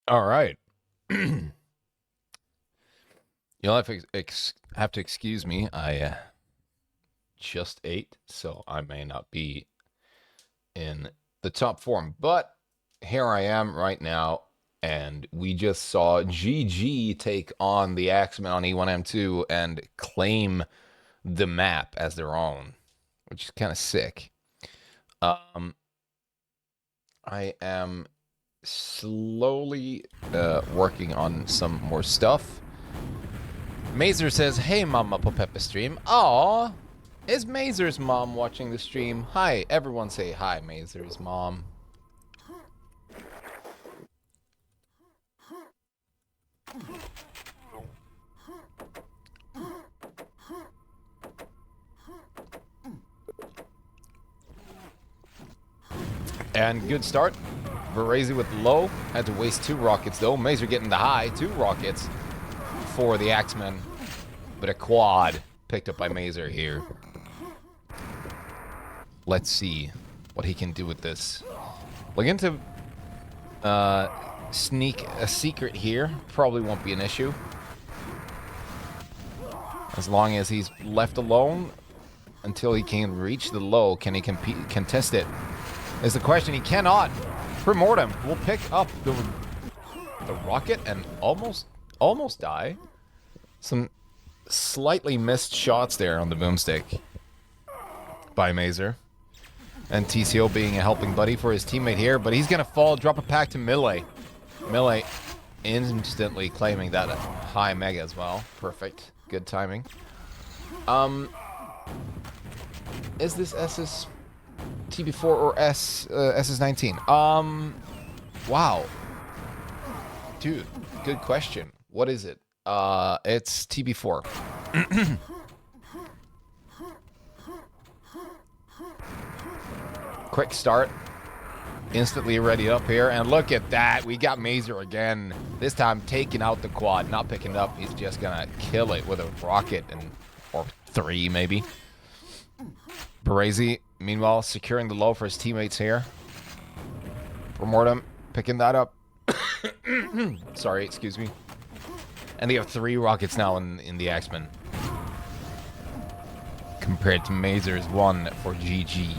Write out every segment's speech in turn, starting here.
All right. You'll have to excuse me. I just ate, so I may not be in the top form. But here I am right now, and we just saw GG take on the Axemen on E1M2 and claim the map as their own, which is kind of sick. I am slowly working on some more stuff. Mazer says, "Hey, Mama Popeppa stream." Aw, is Mazer's mom watching the stream? Hi, everyone say hi, Mazer's mom. And good start. Verazy with low. Had to waste 2 rockets though. Mazer getting the high. 2 rockets for the Axemen. But a quad picked up by Mazer here. Let's see what he can do with this. Looking to sneak a secret here. Probably won't be an issue. As long as he's left alone until he can reach the low. Can he contest it? Is the question. He cannot. Primortem will pick up the rocket and almost die. Some slightly missed shots there on the boomstick by Mazer. And TCO being a helping buddy for his teammate here, but he's gonna fall, drop a pack to Melee. Melee instantly claiming that high mega as well. Perfect. Good timing. Is this SS TB4 or SS19? Wow. Dude, good question. What is it? It's TB4. Quick start. Instantly ready up here. And look at that. We got Mazer again. This time taking out the quad. Not picking it up. He's just gonna kill it with a rocket or 3 maybe. Verazy, meanwhile, securing the low for his teammates here. Primortem picking that up. Sorry, excuse me. And they have 3 rockets now in the Axemen. Compared to Mazer's 1 for GG.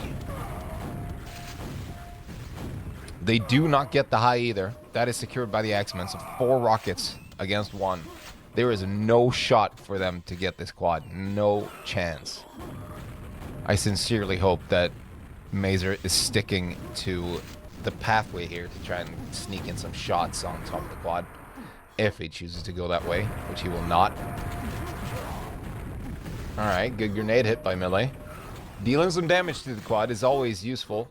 They do not get the high either. That is secured by the Axemen. So 4 rockets against 1. There is no shot for them to get this quad. No chance. I sincerely hope that Mazer is sticking to the pathway here to try and sneak in some shots on top of the quad. If he chooses to go that way, which he will not. Alright, good grenade hit by Melee. Dealing some damage to the quad is always useful.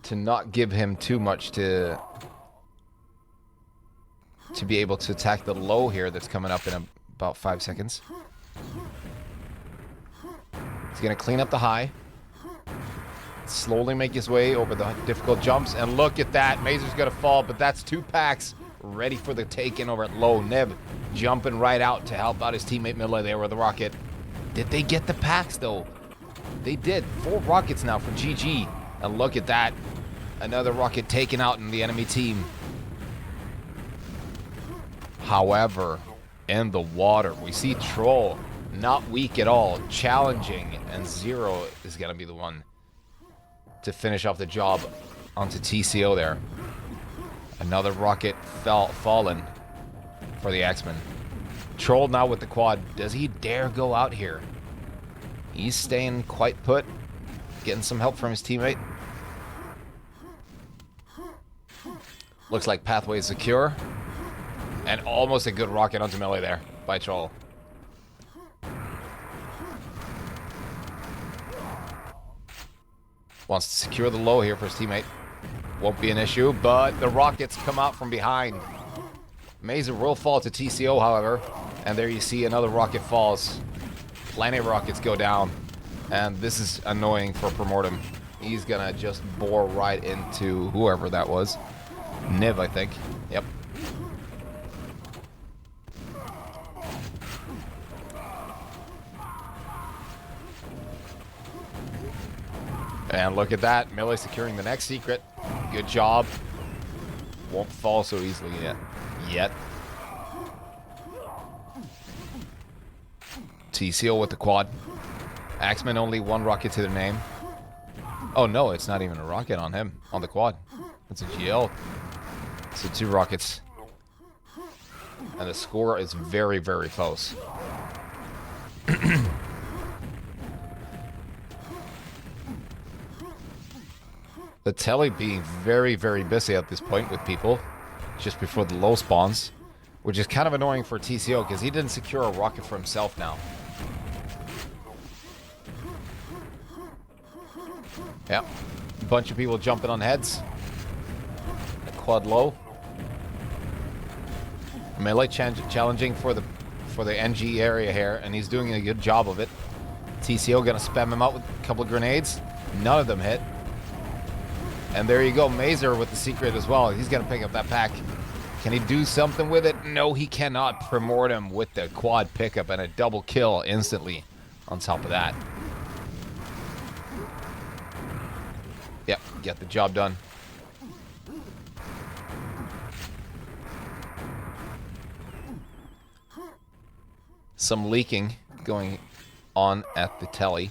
To not give him too much to be able to attack the low here that's coming up in about 5 seconds. He's going to clean up the high. Slowly make his way over the difficult jumps. And look at that. Mazer's going to fall, but that's 2 packs ready for the take-in over at low. Neb jumping right out to help out his teammate Melee there with the rocket. Did they get the packs, though? They did. 4 rockets now for GG. And look at that. Another rocket taken out in the enemy team. However, in the water, we see Troll not weak at all, challenging, and Zero is going to be the one to finish off the job onto TCO there. Another rocket fallen for the Axemen. Troll now with the quad. Does he dare go out here? He's staying quite put, getting some help from his teammate. Looks like pathway is secure. And almost a good rocket onto Melee there by Troll. Wants to secure the low here for his teammate. Won't be an issue, but the rockets come out from behind. Mazer will fall to TCO, however. And there you see another rocket falls. Plenty of rockets go down. And this is annoying for Primortem. He's gonna just bore right into whoever that was. Niv, I think. Yep. And look at that. Melee securing the next secret. Good job. won't fall so easily yet. TCO with the quad. Axemen only 1 rocket to their name. Oh no, it's not even a rocket on him, on the quad. It's a GL. So 2 rockets. And the score is very, very close. The telly being very, very busy at this point with people just before the low spawns, which is kind of annoying for TCO because he didn't secure a rocket for himself now. Yep. A bunch of people jumping on heads. A quad low. Melee challenging for the NG area here, and he's doing a good job of it. TCO gonna spam him out with a couple of grenades. None of them hit. And there you go, Mazer with the secret as well. He's gonna pick up that pack. Can he do something with it? No, he cannot. Primordium with the quad pickup and a double kill instantly on top of that. Yep, get the job done. Some leaking going on at the telly.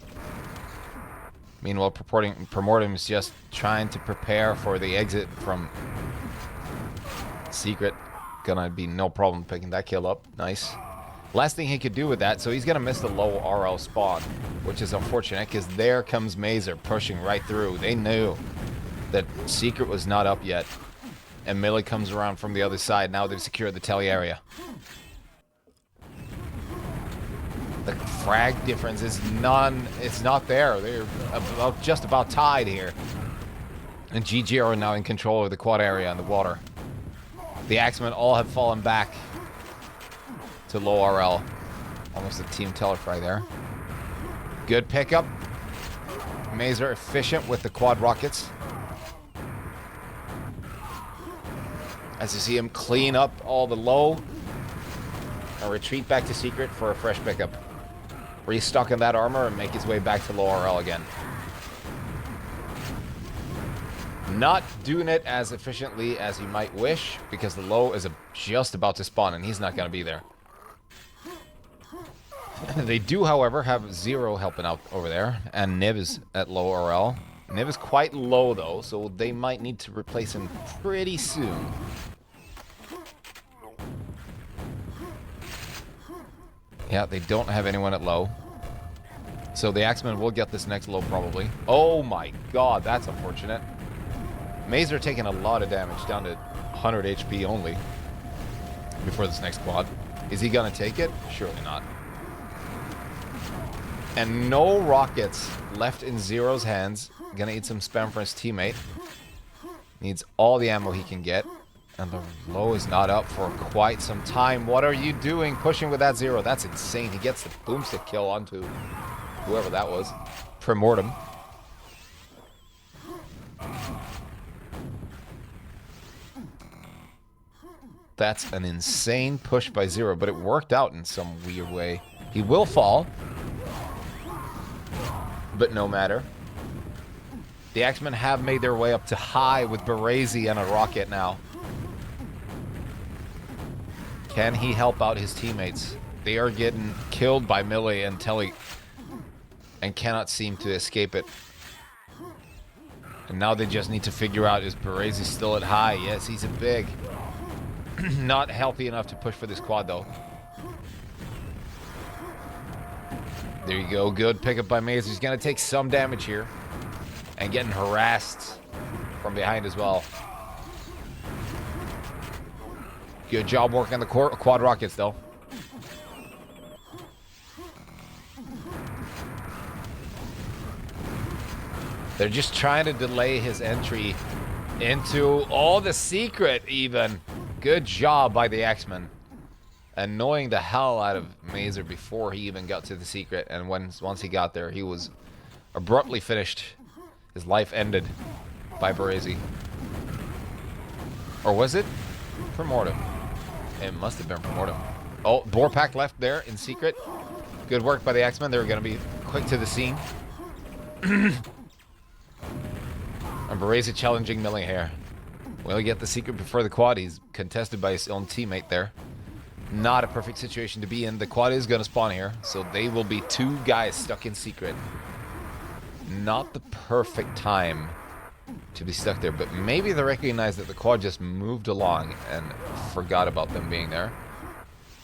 Meanwhile, Primordium is just trying to prepare for the exit from Secret. Gonna be no problem picking that kill up. Nice. Last thing he could do with that, so he's gonna miss the low RL spawn, which is unfortunate because there comes Mazer pushing right through. They knew that Secret was not up yet. And Millie comes around from the other side. Now they've secured the telly area. The frag difference is none. It's not there. They're just about tied here. And GG are now in control of the quad area and the water. The Axemen all have fallen back to low RL. Almost a team telefry there. Good pickup. Mazer efficient with the quad rockets. As you see him clean up all the low. And retreat back to Secret for a fresh pickup. Restock in that armor and make his way back to low RL again. Not doing it as efficiently as you might wish because the low is just about to spawn and he's not going to be there. They do, however, have Zero helping out over there and Niv is at low RL. Niv is quite low though, so they might need to replace him pretty soon. Yeah, they don't have anyone at low. So the Axemen will get this next low probably. Oh my god, that's unfortunate. Mazer taking a lot of damage, down to 100 HP only before this next quad. Is he gonna take it? Surely not. And no rockets left in Zero's hands. Gonna eat some spam for his teammate. Needs all the ammo he can get. And the low is not up for quite some time. What are you doing pushing with that Zero? That's insane. He gets the boomstick kill onto whoever that was. Primordium. That's an insane push by Zero, but it worked out in some weird way. He will fall. But no matter. The Axemen have made their way up to high with Berezi and a rocket now. Can he help out his teammates? They are getting killed by Millie and Telly and cannot seem to escape it. And now they just need to figure out, is Berezi still at high? Yes, he's a big. Not healthy enough to push for this quad though. There you go, good pickup by Maze. He's gonna take some damage here. And getting harassed from behind as well. Good job working on the quad rockets, though. They're just trying to delay his entry into the secret, even. Good job by the Axemen. Annoying the hell out of Mazer before he even got to the secret. And once he got there, he was abruptly finished. His life ended by Berezi. Or was it Primordium? It must have been Primordium. Oh, Boar Pack left there in secret. Good work by the Axemen. They were going to be quick to the scene. And Berezi challenging Millie here. Will he get the secret before the quad? He's contested by his own teammate there. Not a perfect situation to be in. The quad is going to spawn here, so they will be 2 guys stuck in secret. Not the perfect time to be stuck there, but maybe they recognize that the quad just moved along and forgot about them being there.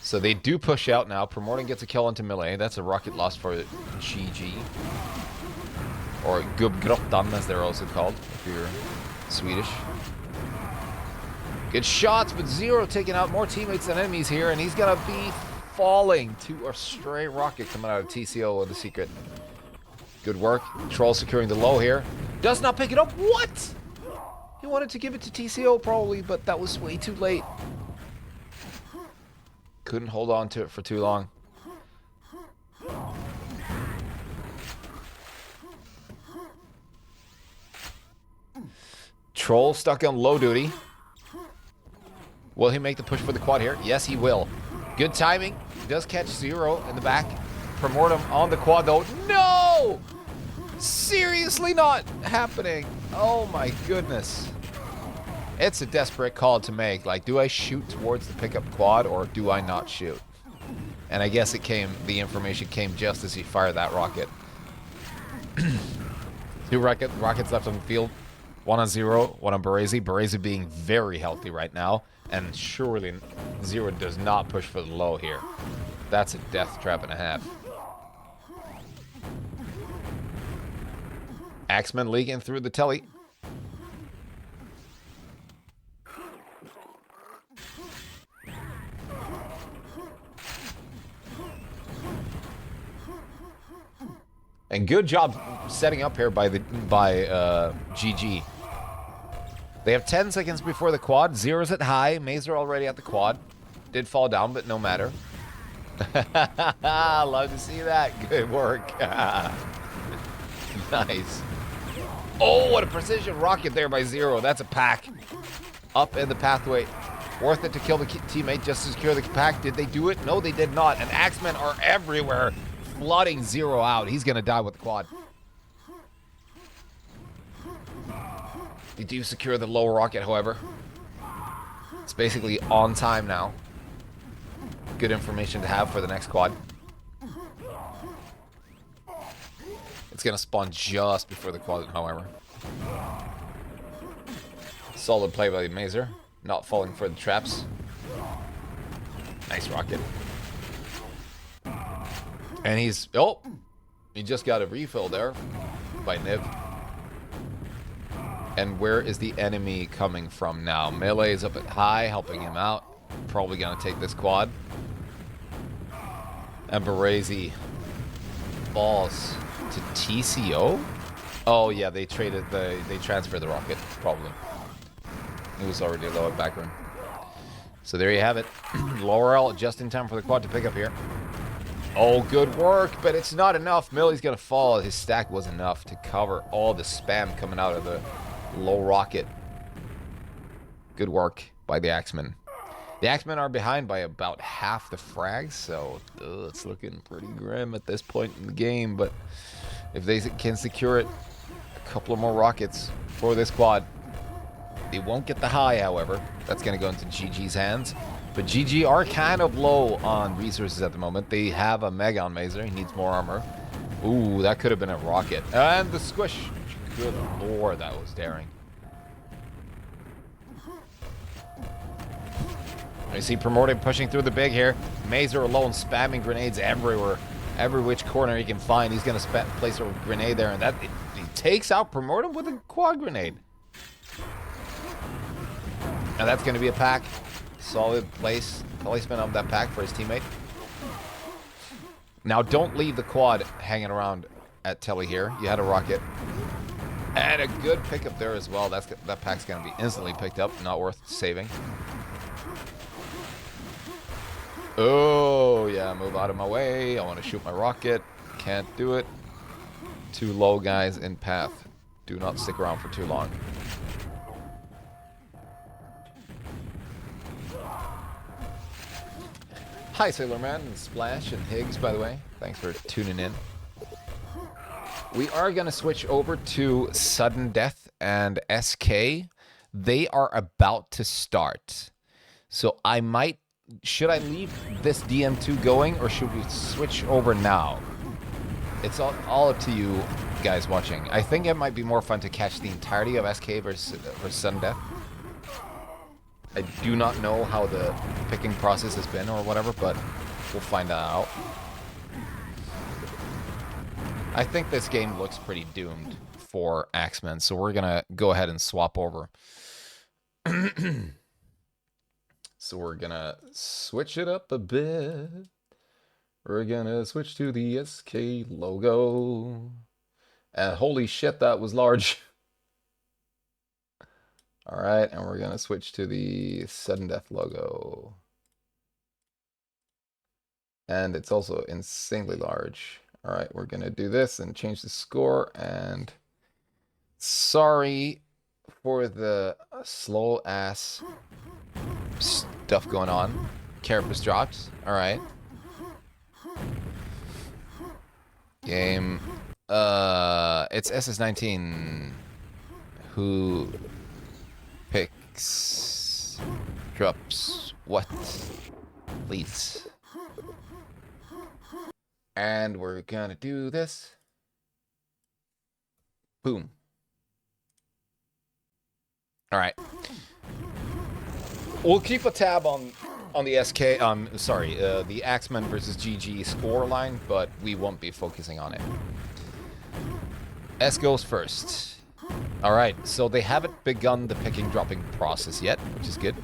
So they do push out now. Primordial gets a kill onto Melee. That's a rocket loss for GG. Or Gubbgrottan, as they're also called, if you're Swedish. Good shots, but Zero taking out more teammates than enemies here, and he's gonna be falling to a stray rocket coming out of TCO with the secret. Good work. Troll securing the low here. Does not pick it up. What? He wanted to give it to TCO probably, but that was way too late. Couldn't hold on to it for too long. Troll stuck on low duty. Will he make the push for the quad here? Yes, he will. Good timing. He does catch Zero in the back. Primordium on the quad though. No! Seriously not happening. Oh my goodness. It's a desperate call to make. Like, do I shoot towards the pickup quad or do I not shoot? And I guess the information came just as he fired that rocket. 2 rockets left on the field. 1 on Zero, 1 on Baresi. Baresi being very healthy right now. And surely Zero does not push for the low here. That's a death trap and a half. Axemen leaking through the telly. And good job setting up here by GG. They have 10 seconds before the quad. Zero's at high. Mazer already at the quad. Did fall down, but no matter. Love to see that. Good work. Nice. Oh, what a precision rocket there by Zero. That's a pack. Up in the pathway. Worth it to kill the teammate just to secure the pack. Did they do it? No, they did not. And Axemen are everywhere, flooding Zero out. He's going to die with the quad. They do secure the low rocket, however. It's basically on time now. Good information to have for the next quad. It's going to spawn just before the quad, however. Solid play by Mazer. Not falling for the traps. Nice rocket. And he's... Oh! He just got a refill there by Niv. And where is the enemy coming from now? Melee is up at high, helping him out. Probably going to take this quad. And Baresi falls to TCO? Oh yeah, they transferred the rocket, probably. It was already low at background. So there you have it. Laurel just in time for the quad to pick up here. Oh, good work, but it's not enough. Millie's gonna fall. His stack was enough to cover all the spam coming out of the low rocket. Good work by the Axemen. The Axemen are behind by about half the frags, so it's looking pretty grim at this point in the game. But if they can secure it, a couple of more rockets for this quad. They won't get the high, however. That's going to go into GG's hands. But GG are kind of low on resources at the moment. They have a Mega on Mazer. He needs more armor. Ooh, that could have been a rocket. And the squish. Good lord, that was daring. I see Primordial pushing through the big here. Mazer alone spamming grenades everywhere. Every which corner he can find. He's going to place a grenade there. And that he takes out Primordial with a quad grenade. And that's going to be a pack. Solid placement of that pack for his teammate. Now, don't leave the quad hanging around at Telly here. You had a rocket. And a good pickup there as well. That pack's going to be instantly picked up. Not worth saving. Oh, yeah. Move out of my way. I want to shoot my rocket. Can't do it. Too low guys in path. Do not stick around for too long. Hi, Sailorman and Splash and Higgs, by the way. Thanks for tuning in. We are going to switch over to Sudden Death and SK. They are about to start. So I might... Should I leave this DM2 going, or should we switch over now? It's all up to you guys watching. I think it might be more fun to catch the entirety of SK versus Sudden Death. I do not know how the picking process has been or whatever, but we'll find out. I think this game looks pretty doomed for Axemen, so we're gonna go ahead and swap over. So we're gonna switch it up a bit. We're gonna switch to the SK logo. And holy shit, that was large. Alright, and we're gonna switch to the Sudden Death logo. And it's also insanely large. Alright, we're gonna do this and change the score, and sorry for the slow ass stuff going on. Carapace dropped. Alright. Game. It's SS19 who picks, drops what, please. And we're gonna do this. Boom. All right. We'll keep a tab on the SK. The Axemen versus GG score line, but we won't be focusing on it. S goes first. All right. So they haven't begun the picking dropping process yet, which is good.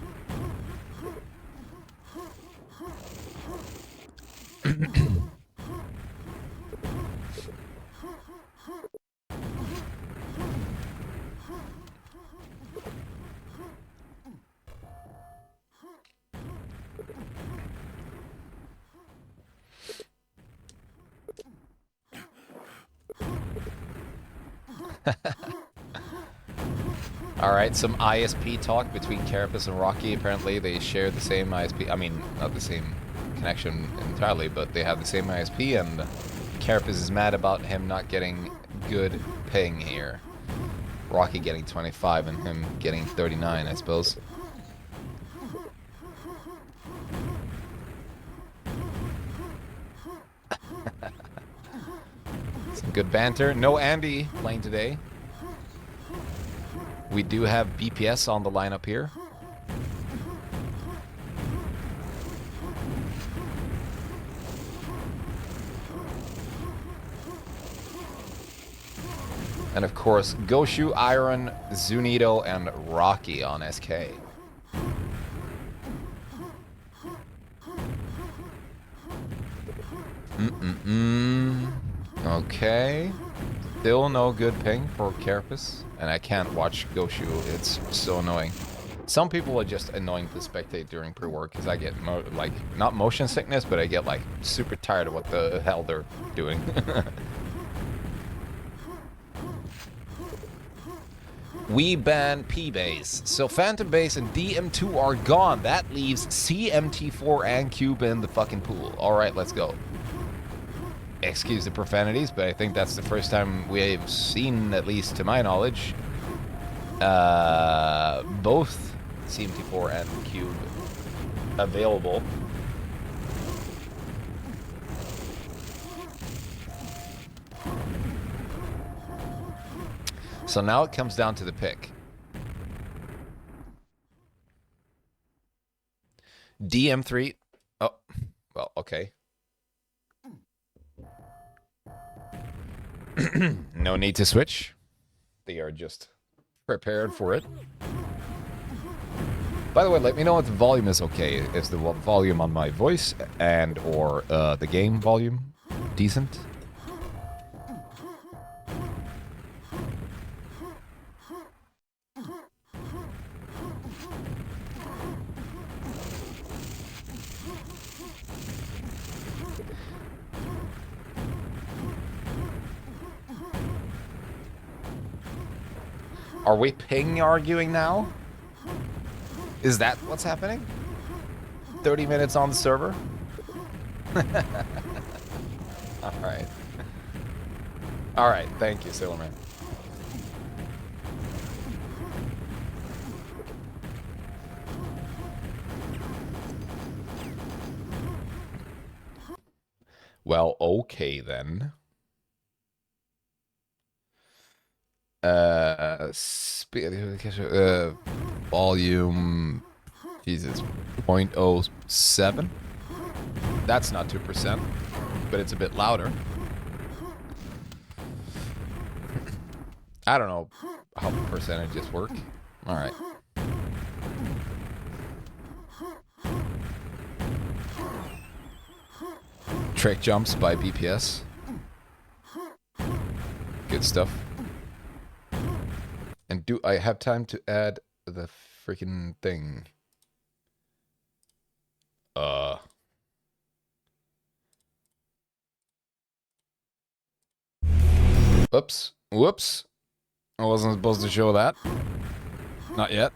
Alright, some ISP talk between Carapace and Rocky. Apparently they share the same ISP. I mean, not the same connection entirely, but they have the same ISP, and Carapace is mad about him not getting good ping here. Rocky getting 25 and him getting 39, I suppose. Some good banter. No Andy playing today. We do have BPS on the lineup here. And of course, Goshu, Iron, Zunito, and Rocky on SK. Okay. Still no good ping for Carapace. And I can't watch Goshu. It's so annoying. Some people are just annoying to spectate during pre-work because I get, not motion sickness, but I get, super tired of what the hell they're doing. We ban P-Base. So Phantom Base and DM2 are gone. That leaves CMT4 and Cube in the fucking pool. Alright, let's go. Excuse the profanities, but I think that's the first time we've seen, at least to my knowledge, both CMT4 and Cube available. So now it comes down to the pick. DM3. Oh, well, okay. No need to switch. They are just prepared for it. By the way, let me know if the volume is okay. Is the volume on my voice and or the game volume decent? Are we ping arguing now? Is that what's happening? 30 minutes on the server? Alright. Alright, thank you, Silverman. Well, okay then. Volume, Jesus, 0.07. That's not 2%, but it's a bit louder. I don't know how percentages work. All right. Trick jumps by BPS. Good stuff. And do I have time to add the freaking thing? Oops. Whoops. I wasn't supposed to show that. Not yet.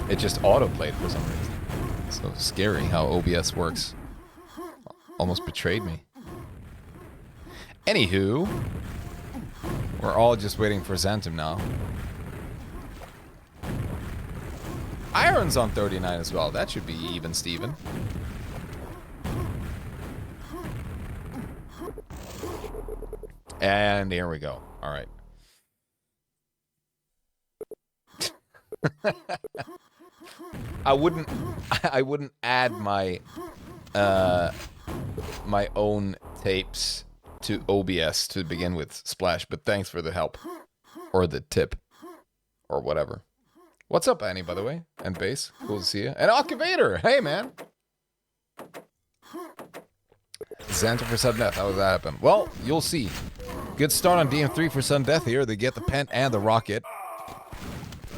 It just autoplayed for some reason. So scary how OBS works. Almost betrayed me. Anywho, we're all just waiting for Xantum now. Iron's on 39 as well. That should be even, Steven. And here we go. All right. I wouldn't add my my own tapes to OBS to begin with, Splash, but thanks for the help. Or the tip. Or whatever. What's up, Annie, by the way? And Base. Cool to see you. And Occuvator! Hey, man! Xantum for sudden death. How did that happen? Well, you'll see. Good start on DM3 for sudden death here. They get the pen and the rocket.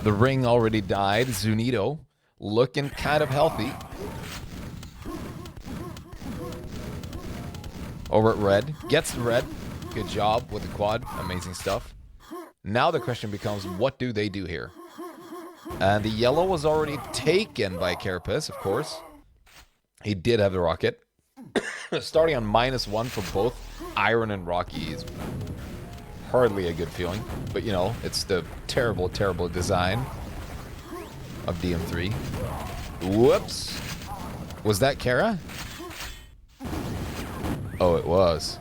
The ring already died. Zunito looking kind of healthy. Over at red. Gets the red. Good job with the quad. Amazing stuff. Now the question becomes, what do they do here? And the yellow was already taken by Carapace, of course. He did have the rocket. Starting on -1 for both Iron and Rocky is hardly a good feeling. But, you know, it's the terrible, terrible design of DM3. Whoops. Was that Kara? Oh, it was.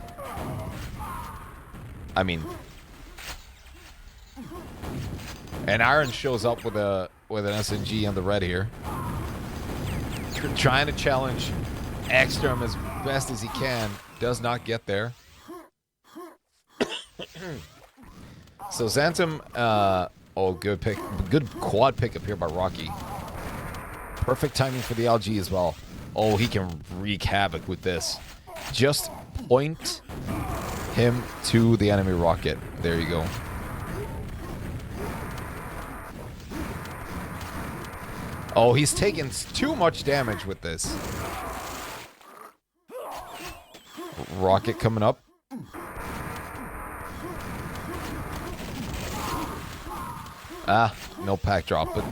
I mean... And Iron shows up with an SNG on the red here. Trying to challenge Axemen as best as he can. Does not get there. So Xantum, oh, good pick. Good quad pick up here by Rocky. Perfect timing for the LG as well. Oh, he can wreak havoc with this. Just point him to the enemy rocket. There you go. Oh, he's taking too much damage with this. Rocket coming up. Ah, no pack drop, but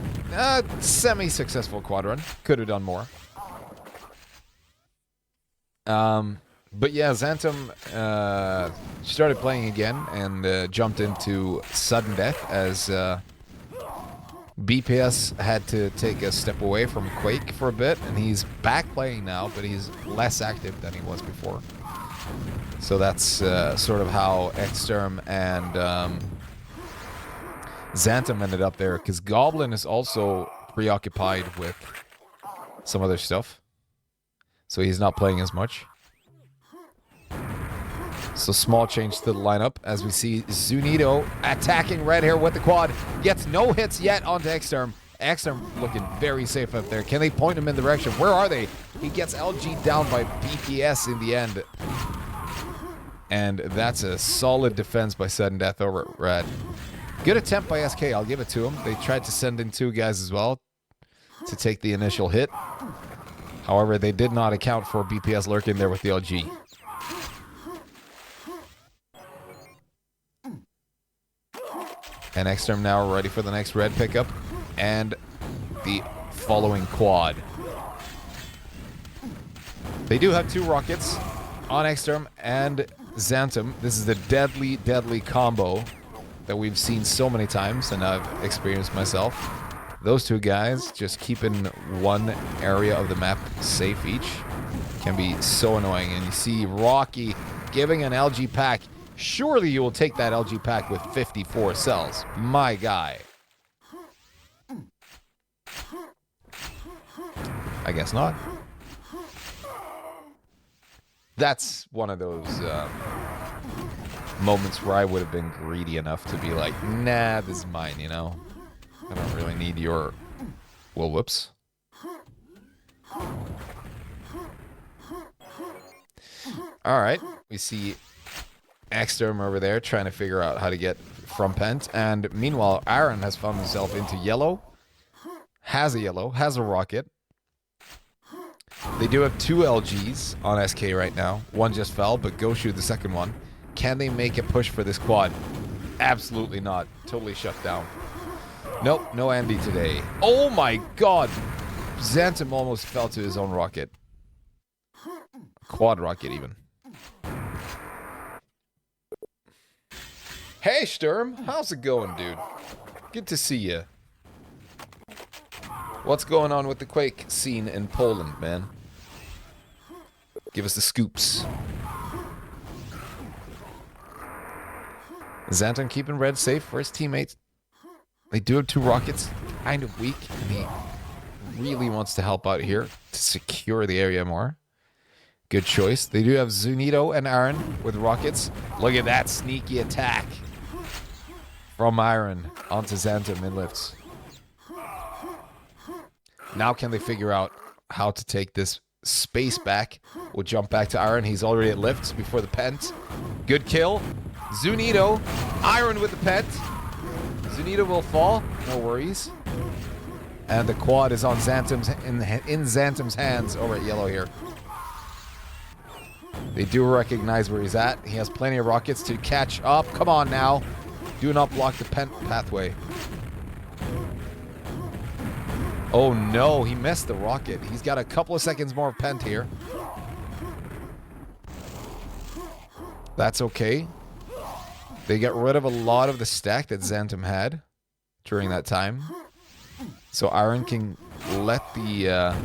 semi-successful quad run. Could have done more. But yeah, Xantum started playing again and jumped into sudden death as BPS had to take a step away from Quake for a bit, and he's back playing now, but he's less active than he was before. So that's sort of how Exterm and Xantum ended up there, because Goblin is also preoccupied with some other stuff. So he's not playing as much. So small change to the lineup as we see Zunito attacking red here with the quad. Gets no hits yet onto Exterm. Exterm looking very safe up there. Can they point him in the direction? Where are they? He gets LG down by BPS in the end. And that's a solid defense by sudden death over at red. Good attempt by SK, I'll give it to him. They tried to send in 2 guys as well to take the initial hit. However, they did not account for BPS lurking there with the LG. And Exterm now ready for the next red pickup and the following quad. They do have 2 rockets on Exterm and Xantum. This is the deadly, deadly combo that we've seen so many times and I've experienced myself. Those two guys just keeping one area of the map safe each can be so annoying. And you see Rocky giving an LG pack. Surely you will take that LG pack with 54 cells. My guy. I guess not. That's one of those moments where I would have been greedy enough to be like, nah, this is mine, you know? I don't really need your... Well, whoops. Alright, we see Axemen over there trying to figure out how to get from Pent. And meanwhile, Aaron has found himself into yellow. Has a rocket. They do have 2 LGs on SK right now. One just fell, but go shoot the second one. Can they make a push for this quad? Absolutely not. Totally shut down. Nope, no Andy today. Oh my god! Xantum almost fell to his own rocket. Quad rocket, even. Hey, Sturm! How's it going, dude? Good to see you. What's going on with the Quake scene in Poland, man? Give us the scoops. Xantum keeping red safe for his teammates. They do have 2 rockets, kind of weak, and he really wants to help out here to secure the area more. Good choice. They do have Zunito and Aaron with rockets. Look at that sneaky attack from Aaron onto Xantum in lifts. Now can they figure out how to take this space back? We'll jump back to Aaron. He's already at lifts before the Pent. Good kill. Zunito. Aaron with the Pent. Zunito will fall. No worries. And the quad is on Xantum's in Xantum's hands over at yellow here. They do recognize where he's at. He has plenty of rockets to catch up. Come on now. Do not block the Pent pathway. Oh no, he missed the rocket. He's got a couple of seconds more of Pent here. That's okay. They get rid of a lot of the stack that Xantum had during that time. So Aaron can let the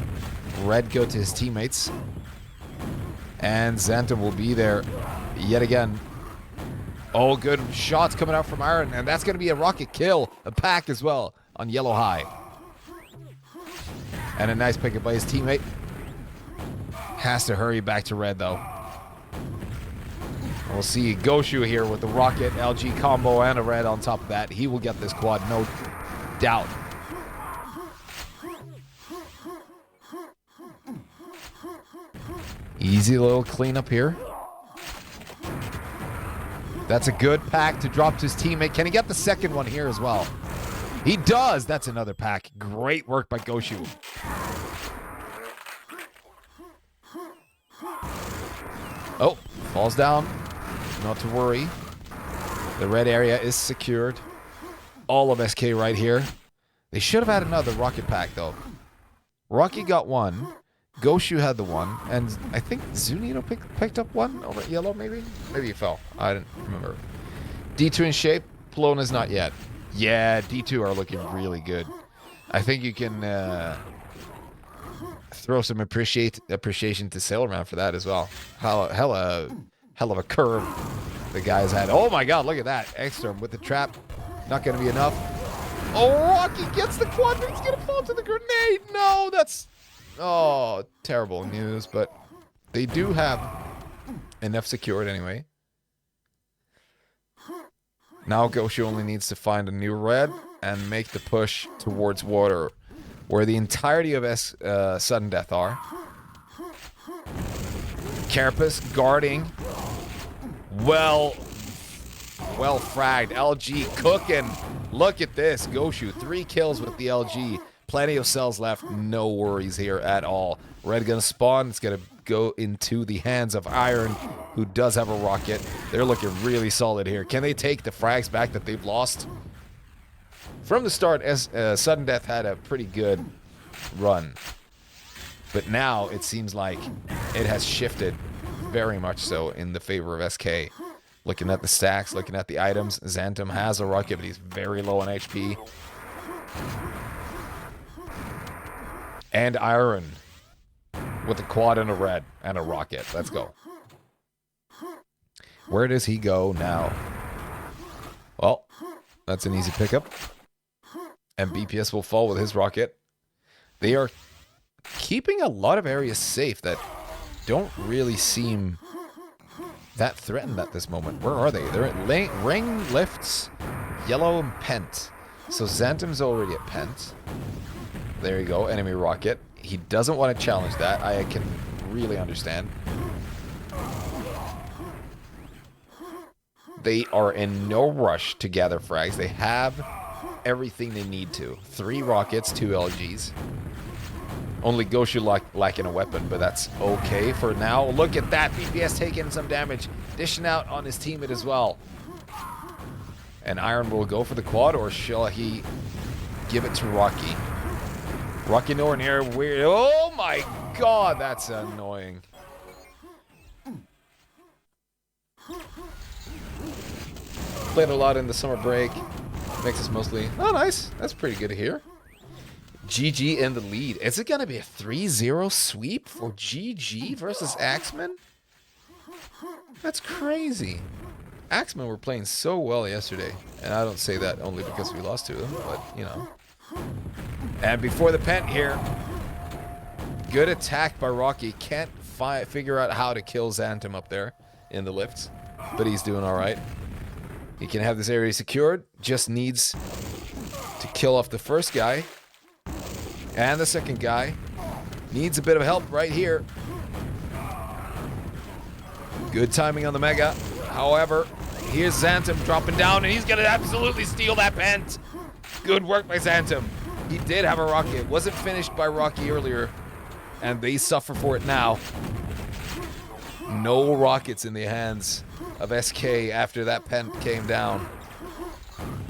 red go to his teammates. And Xantum will be there yet again. Oh, good shots coming out from Aaron. And that's going to be a rocket kill. A pack as well on yellow high. And a nice pickup by his teammate. Has to hurry back to red, though. We'll see Goshu here with the rocket, LG combo, and a red on top of that. He will get this quad, no doubt. Easy little cleanup here. That's a good pack to drop to his teammate. Can he get the second one here as well? He does! That's another pack. Great work by Goshu. Oh, falls down. Not to worry. The red area is secured. All of SK right here. They should have had another rocket pack, though. Rocky got one. Goshu had the one. And I think Zunito picked up one over at yellow, maybe? Maybe he fell. I didn't remember. D2 in shape. Polona's not yet. Yeah, D2 are looking really good. I think you can throw some appreciation to Sailorman for that as well. Hell of a curve the guys had. Oh my god, look at that. Ekstrom with the trap. Not going to be enough. Oh, Rocky gets the quad, but he's going to fall to the grenade. No, that's... Oh, terrible news, but they do have enough secured anyway. Now Goshu only needs to find a new red and make the push towards water, where the entirety of Sudden Death are. Carapace guarding. Well fragged. LG cooking. Look at this. Goshu, 3 kills with the LG. Plenty of cells left. No worries here at all. Red gonna spawn. It's gonna go into the hands of Iron, who does have a rocket. They're looking really solid here. Can they take the frags back that they've lost? From the start, Sudden Death had a pretty good run. But now it seems like it has shifted very much so in the favor of SK. Looking at the stacks, looking at the items. Xantum has a rocket, but he's very low on HP. And Iron with a quad and a red and a rocket. Let's go. Where does he go now? Well, that's an easy pickup. And BPS will fall with his rocket. They are keeping a lot of areas safe that don't really seem that threatened at this moment. Where are they? They're at ring, lifts, yellow, and pent. So Xantum's already at pent. There you go, enemy rocket. He doesn't want to challenge that. I can really understand. They are in no rush to gather frags. They have everything they need to. 3 rockets, 2 LGs. Only Goshu lacking a weapon, but that's okay for now. Look at that. BPS taking some damage. Dishing out on his teammate as well. And Iron will go for the quad, or shall he give it to Rocky? Rocky nowhere near. Weird. Oh my god, that's annoying. Played a lot in the summer break. Makes us mostly... Oh, nice. That's pretty good to hear. GG in the lead. Is it going to be a 3-0 sweep for GG versus Axemen? That's crazy. Axemen were playing so well yesterday. And I don't say that only because we lost to them, but, you know. And before the pent here, good attack by Rocky. Can't figure out how to kill Xantum up there in the lifts, but he's doing all right. He can have this area secured. Just needs to kill off the first guy. And the second guy. Needs a bit of help right here. Good timing on the Mega. However, here's Xantum dropping down, and he's going to absolutely steal that pent. Good work by Xantum. He did have a rocket. Wasn't finished by Rocky earlier, and they suffer for it now. No rockets in the hands of SK after that pent came down.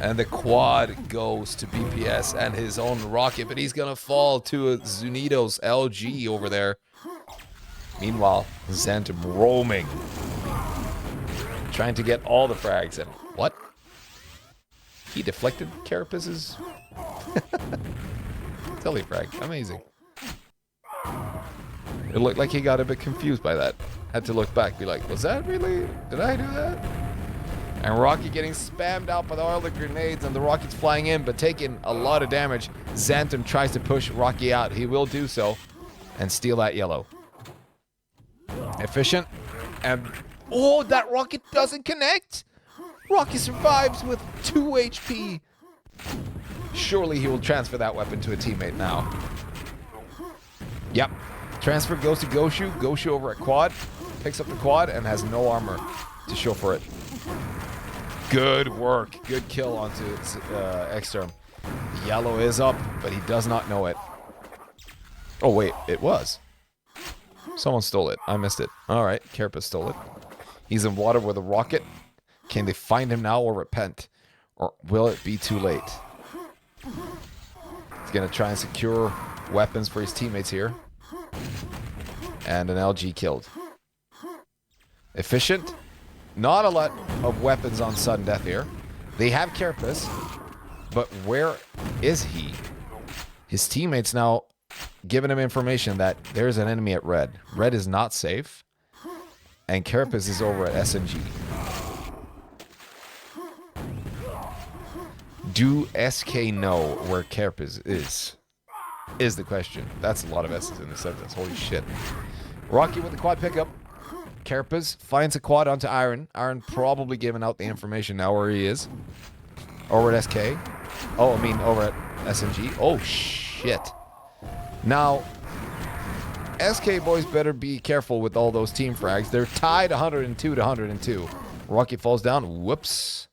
And the quad goes to BPS and his own rocket, but he's gonna fall to a Zunido's LG over there. Meanwhile, Xantum roaming. Trying to get all the frags in. What? He deflected Carapaz's telefrag. Amazing. It looked like he got a bit confused by that. Had to look back, be like, was that really? Did I do that? And Rocky getting spammed out by all the grenades, and the rockets flying in, but taking a lot of damage. Xantum tries to push Rocky out. He will do so and steal that yellow. Efficient. And oh, that rocket doesn't connect. Rocky survives with 2 HP. Surely he will transfer that weapon to a teammate now. Yep. Transfer goes to Goshu. Goshu over at quad. Picks up the quad and has no armor to show for it. Good work. Good kill onto Exterm. Yellow is up, but he does not know it. Oh, wait. It was. Someone stole it. I missed it. All right. Carapace stole it. He's in water with a rocket. Can they find him now over at Pent? Or will it be too late? He's going to try and secure weapons for his teammates here. And an LG killed. Efficient. Not a lot of weapons on sudden death here. They have Carapace, but where is he? His teammates now giving him information that there's an enemy at red. Red is not safe, and Carapace is over at SNG. Do SK know where Carapace is? Is the question. That's a lot of S's in this sentence. Holy shit. Rocky with the quad pickup. Carapace finds a quad onto Iron. Iron probably giving out the information now where he is. Over at SK. Oh, I mean over at SNG. Oh, shit. Now, SK boys better be careful with all those team frags. They're tied 102 to 102. Rocky falls down. Whoops.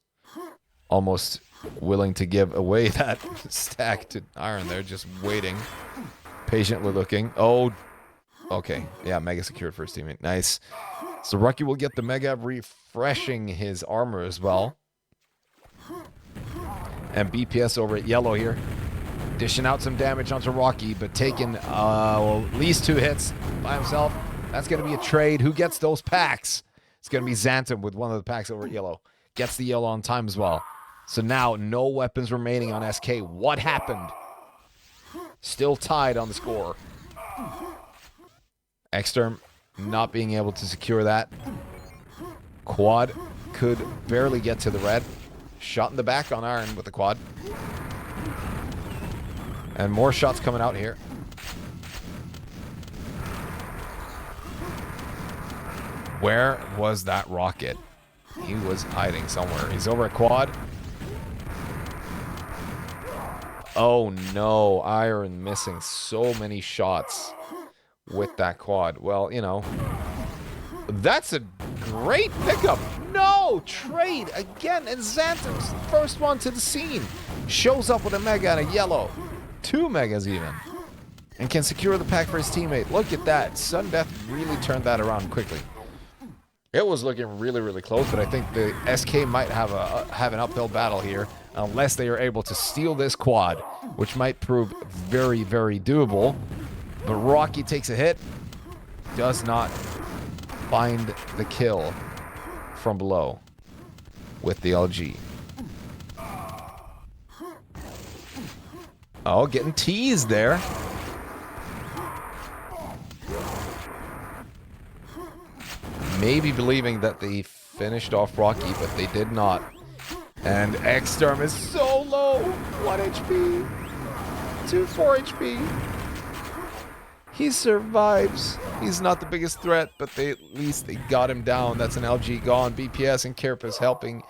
Almost willing to give away that stack to Iron there. Just waiting. Patiently looking. Oh, okay. Yeah, Mega secured for his teammate. Nice. So Rocky will get the Mega, refreshing his armor as well. And BPS over at yellow here. Dishing out some damage onto Rocky, but taking well, at least 2 hits by himself. That's going to be a trade. Who gets those packs? It's going to be Xantum with one of the packs over at yellow. Gets the yellow on time as well. So now, no weapons remaining on SK. What happened? Still tied on the score. Exterm not being able to secure that. Quad could barely get to the red. Shot in the back on Iron with the quad. And more shots coming out here. Where was that rocket? He was hiding somewhere. He's over at quad. Oh no, Iron missing so many shots with that quad. Well, you know, that's a great pickup. No, trade again, and Xantum's first one to the scene. Shows up with a mega and a yellow. 2 megas even. And can secure the pack for his teammate. Look at that. Sudden Death really turned that around quickly. It was looking really, really close, but I think the SK might have an uphill battle here unless they are able to steal this quad, which might prove very, very doable. But Rocky takes a hit, does not find the kill from below with the LG. Oh, getting teased there. Maybe believing that they finished off Rocky, but they did not. And Exterm is so low. 1 HP. 4 HP. He survives. He's not the biggest threat, but at least they got him down. That's an LG gone. BPS and Carapace helping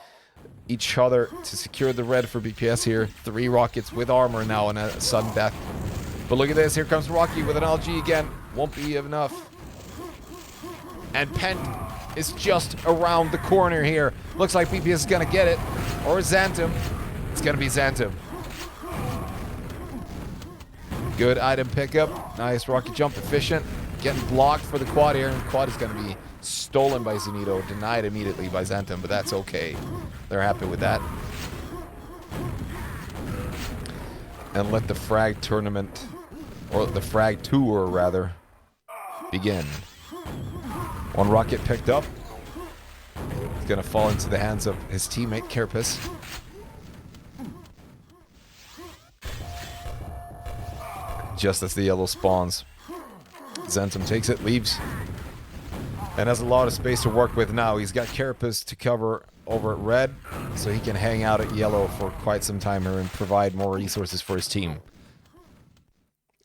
each other to secure the red for BPS here. 3 rockets with armor now and a sudden death. But look at this. Here comes Rocky with an LG again. Won't be enough. And Pent is just around the corner here. Looks like BPS is going to get it. Or Xantum. It's going to be Xantum. Good item pickup. Nice rocket jump. Efficient. Getting blocked for the quad here. And quad is going to be stolen by Zunito. Denied immediately by Xantum. But that's okay. They're happy with that. And let the frag tournament, or the frag tour rather, begin. 1 rocket picked up. It's going to fall into the hands of his teammate, Carapace. Just as the yellow spawns. Xantum takes it, leaves. And has a lot of space to work with now. He's got Carapace to cover over at red, so he can hang out at yellow for quite some time here and provide more resources for his team.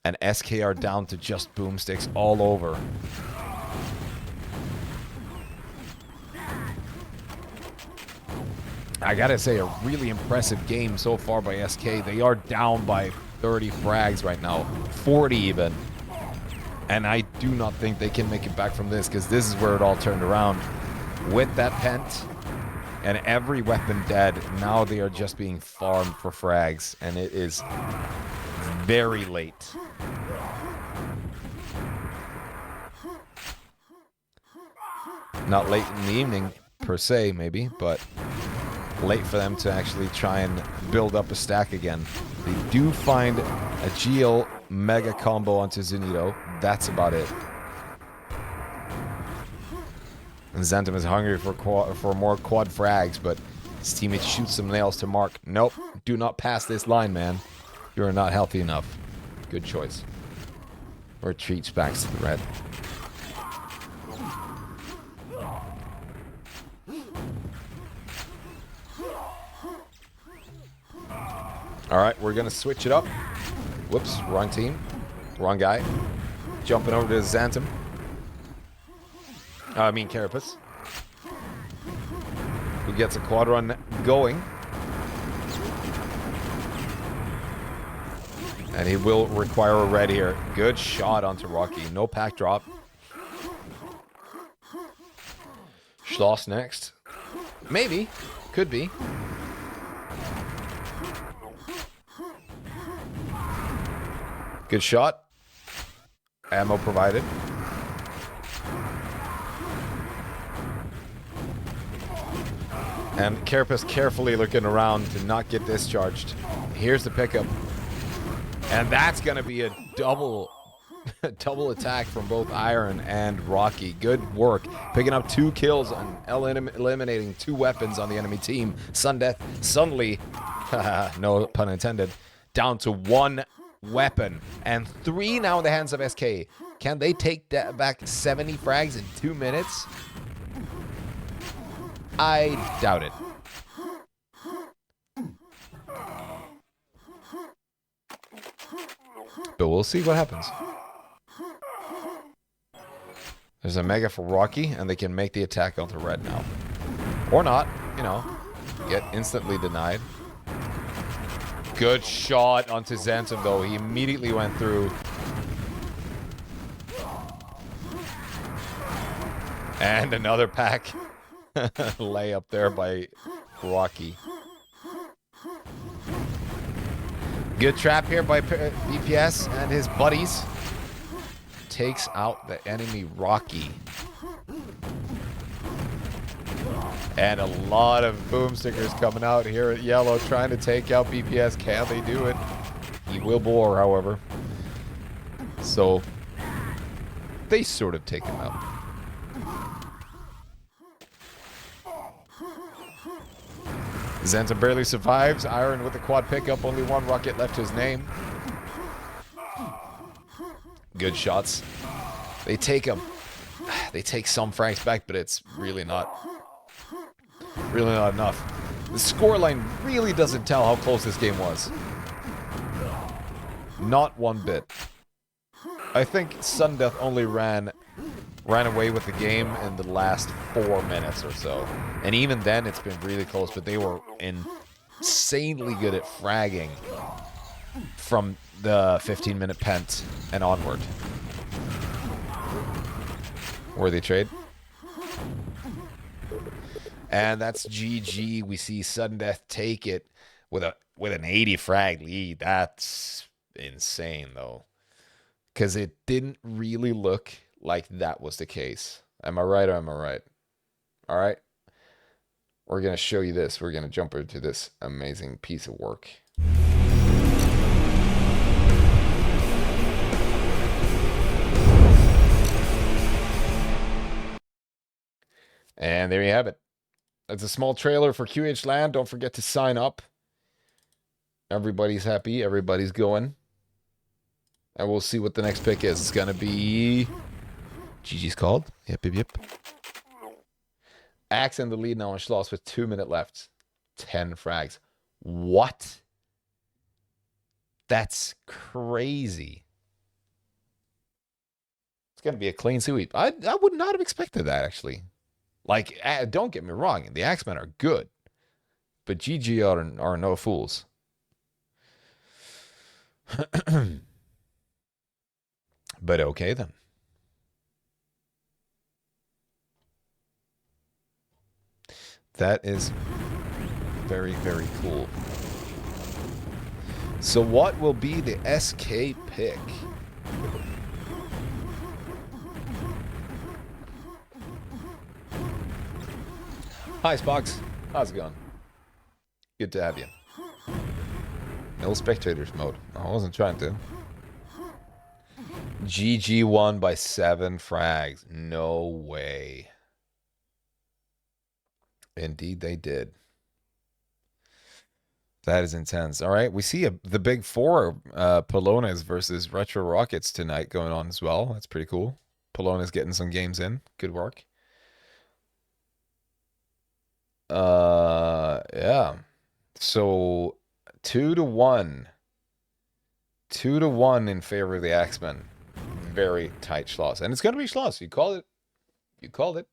And SK are down to just boomsticks all over. I gotta say, a really impressive game so far by SK. They are down by 30 frags right now, 40 even. And I do not think they can make it back from this, because this is where it all turned around. With that Pent and every weapon dead, now they are just being farmed for frags, and it is very late. Not late in the evening, per se, maybe, but late for them to actually try and build up a stack again. They do find a Geo mega combo onto Zunito. That's about it. And Xantum is hungry for more quad frags, but his teammate shoots some nails to mark. Nope, do not pass this line, man. You are not healthy enough. Good choice. Retreats back to the red. Alright, we're going to switch it up. Whoops, wrong team. Wrong guy. Jumping over to Xantum. I mean Carapace. Who gets a quad run going. And he will require a red here. Good shot onto Rocky. No pack drop. Schloss next. Maybe. Could be. Good shot. Ammo provided. And Carapace carefully looking around to not get discharged. Here's the pickup. And that's going to be a double Double attack from both Iron and Rocky. Good work. Picking up 2 kills and eliminating 2 weapons on the enemy team. Sundeath suddenly, no pun intended, down to 1 weapon. And 3 now in the hands of SK. Can they take back 70 frags in 2 minutes? I doubt it. But we'll see what happens. There's a mega for Rocky, and they can make the attack onto red now. Or not, you know. Get instantly denied. Good shot onto Xantum, though. He immediately went through. And another pack lay up there by Rocky. Good trap here by BPS and his buddies. Takes out the enemy Rocky. And a lot of boom stickers coming out here at yellow trying to take out BPS. Can they do it? He will bore, however. So they sort of take him out. Xanta barely survives. Iron with the quad pickup. Only 1 rocket left to his name. Good shots. They take him. They take some frags back, but it's really not enough. The scoreline really doesn't tell how close this game was. Not one bit. I think Sundeath only ran away with the game in the last 4 minutes or so. And even then, it's been really close, but they were insanely good at fragging from the 15-minute pent and onward. Worthy trade. And that's GG. We see Sundeath take it with an 80 frag lead. That's insane, though. Because it didn't really look like that was the case. Am I right or am I right? All right. We're going to show you this. We're going to jump into this amazing piece of work. And there you have it. That's a small trailer for QH Land. Don't forget to sign up. Everybody's happy. Everybody's going. And we'll see what the next pick is. It's going to be... GG's called. Yep. Axe in the lead now on Schloss with 2 minutes left. 10 frags. What? That's crazy. It's going to be a clean sweep. I would not have expected that, actually. Like, don't get me wrong. The Axemen are good. But GG are no fools. But okay, then. That is very, very cool. So what will be the SK pick? Hi, Spox. How's it going? Good to have you. No spectators mode. I wasn't trying to. GG won by 7 frags. No way. Indeed, they did. That is intense. All right, we see the big 4 Polonas versus Retro Rockets tonight going on as well. That's pretty cool. Polona's getting some games in. Good work. Yeah. So 2-1. 2-1 in favor of the Axemen. Very tight Schloss. And it's gonna be Schloss. You called it. You called it.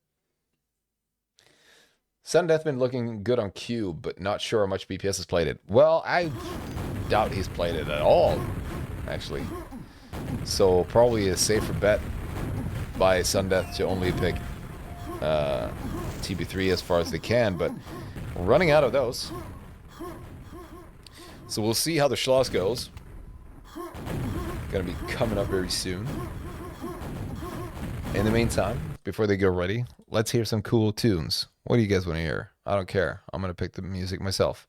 Sundeath been looking good on Cube, but not sure how much BPS has played it. Well, I doubt he's played it at all, actually. So probably a safer bet by Sundeath to only pick TB3 as far as they can, but we're running out of those. So we'll see how the Schloss goes. Gonna be coming up very soon. In the meantime, before they go ready, let's hear some cool tunes. What do you guys want to hear? I don't care. I'm gonna pick the music myself.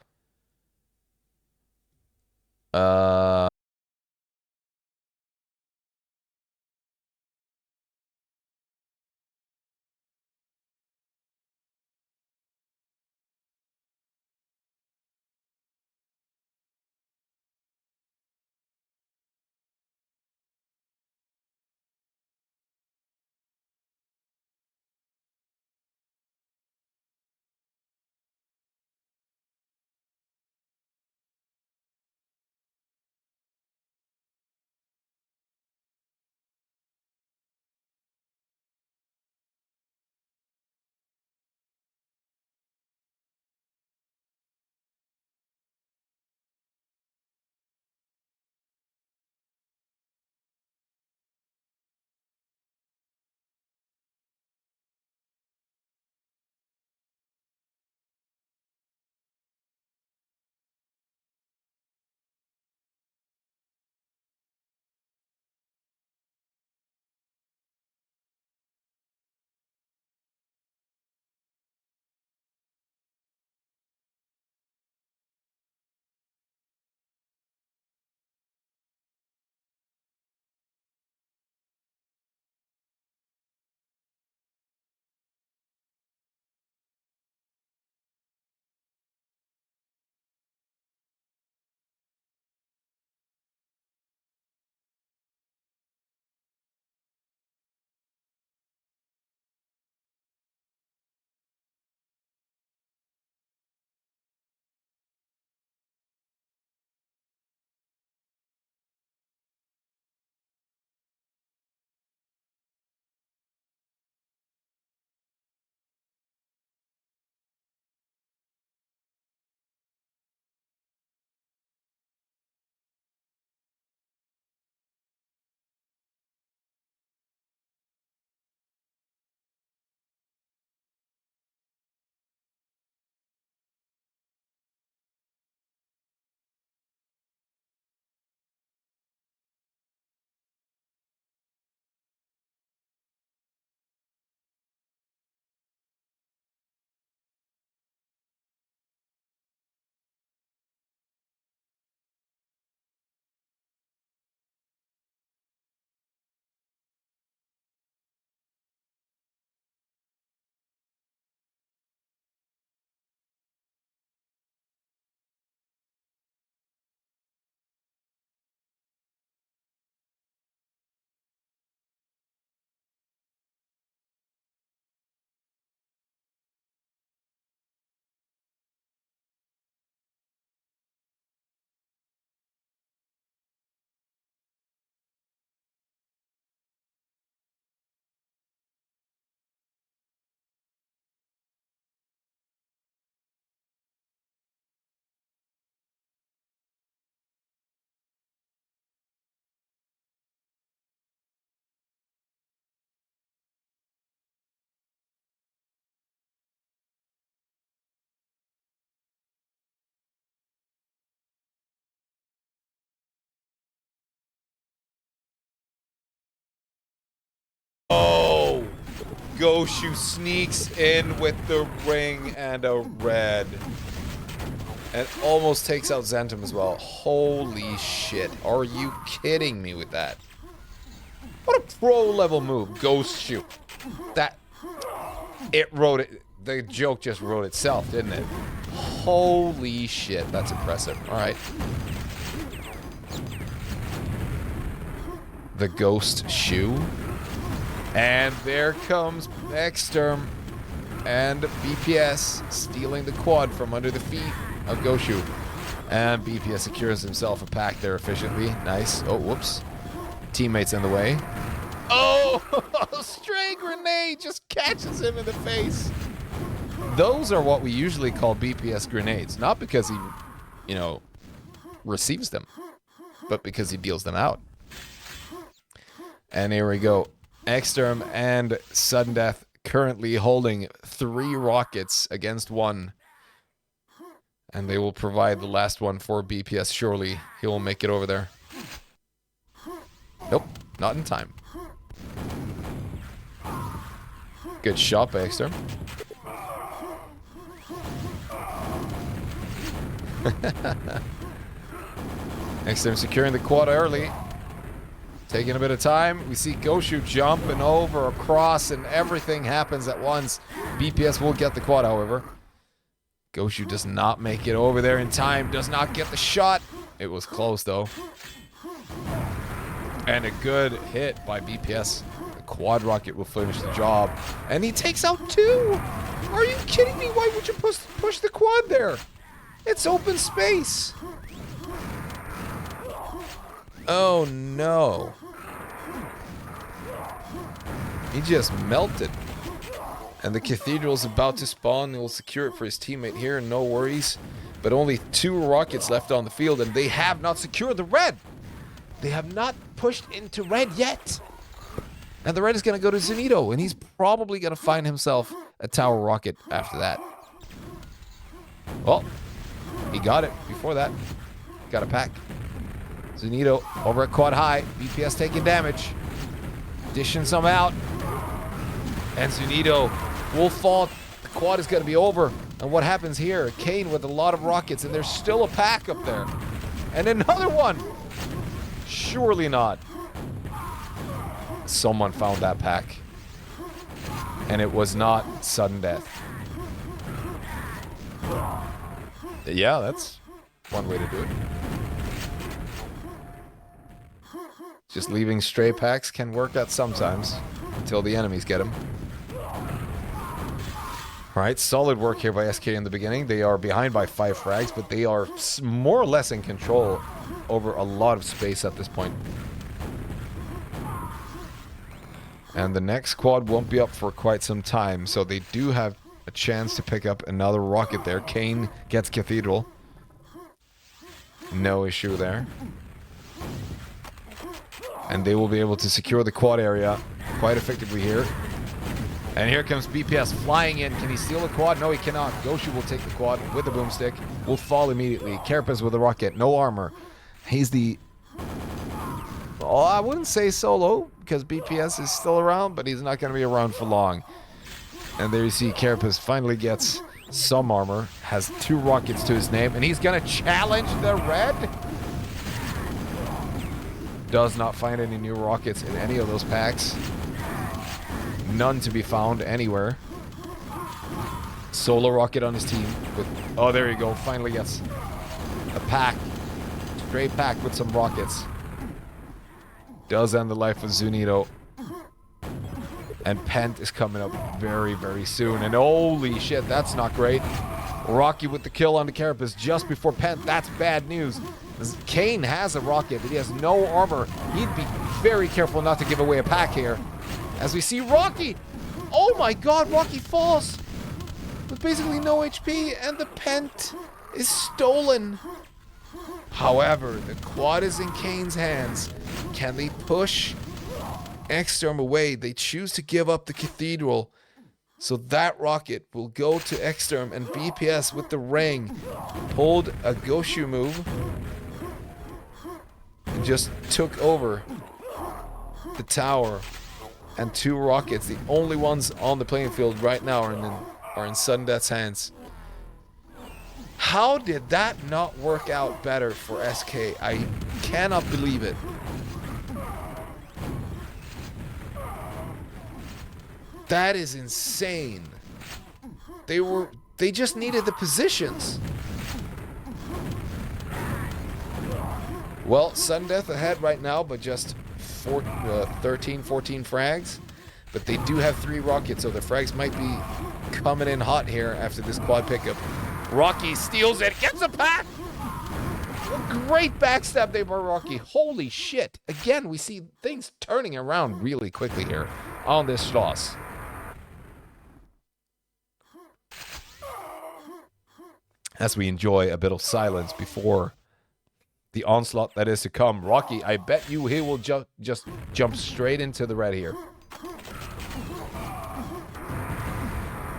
Goshu sneaks in with the ring and a red. And almost takes out Zentum as well. Holy shit. Are you kidding me with that? What a pro level move. Ghost shoot. That... It wrote it. The joke just wrote itself, didn't it? Holy shit. That's impressive. Alright. The ghost shoe. And there comes Exterm and BPS stealing the quad from under the feet of Goshu. And BPS secures himself a pack there efficiently. Nice. Oh, whoops. Teammates in the way. Oh! Stray grenade just catches him in the face. Those are what we usually call BPS grenades. Not because he, you know, receives them, but because he deals them out. And here we go. Exterm and Sudden Death currently holding 3 rockets against 1. And they will provide the last one for BPS. Surely he will make it over there. Nope, not in time. Good shot by Exterm. Exterm securing the quad early. Taking a bit of time. We see Goshu jumping over, across, and everything happens at once. BPS will get the quad, however. Goshu does not make it over there in time. Does not get the shot. It was close, though. And a good hit by BPS. The quad rocket will finish the job. And he takes out 2. Are you kidding me? Why would you push the quad there? It's open space. Oh, no. He just melted. And the Cathedral's about to spawn. He'll secure it for his teammate here. No worries. But only 2 rockets left on the field, and they have not secured the red. They have not pushed into red yet. And the red is going to go to Zenito, and he's probably going to find himself a tower rocket after that. Well, he got it before that. Got a pack. Zenito over at quad high. BPS taking damage. Dishing some out. And Zenito will fall. The quad is going to be over. And what happens here? Kane with a lot of rockets, and there's still a pack up there. And another one. Surely not. Someone found that pack. And it was not Sudden Death. Yeah, that's one way to do it. Just leaving stray packs can work out sometimes. Until the enemies get them. Alright, solid work here by SK in the beginning. They are behind by 5 frags, but they are more or less in control over a lot of space at this point. And the next quad won't be up for quite some time, so they do have a chance to pick up another rocket there. Kane gets Cathedral. No issue there. And they will be able to secure the quad area quite effectively here. And here comes BPS flying in. Can he steal the quad? No, he cannot. Goshu will take the quad with the boomstick. Will fall immediately. Carapace with a rocket. No armor. He's the... Oh, I wouldn't say solo, because BPS is still around, but he's not going to be around for long. And there you see Carapace finally gets some armor. Has 2 rockets to his name. And he's going to challenge the red. Does not find any new rockets in any of those packs. None to be found anywhere. Solo rocket on his team. With, oh, there you go. Finally gets a pack. Straight pack with some rockets. Does end the life of Zunito. And Pent is coming up very, very soon. And holy shit, that's not great. Rocky with the kill on the Carapace just before Pent. That's bad news. Kane has a rocket, but he has no armor. He'd be very careful not to give away a pack here. As we see Rocky. Oh my god, Rocky falls with basically no HP, and the Pent is stolen. However, the quad is in Kane's hands. Can they push Exterm away? They choose to give up the Cathedral. So that rocket will go to Exterm, and BPS with the ring pulled a Goshu move and just took over the tower and 2 rockets. The only ones on the playing field right now are in sudden death's hands. How did that not work out better for SK? I cannot believe it. That is insane. They just needed the positions. Well, sudden death ahead right now, but just 13, 14 frags. But they do have 3 rockets, so the frags might be coming in hot here after this quad pickup. Rocky steals it, gets a pack! A great backstab there by Rocky. Holy shit. Again, we see things turning around really quickly here on this toss. As we enjoy a bit of silence before the onslaught that is to come. Rocky, I bet you he will just jump straight into the red here.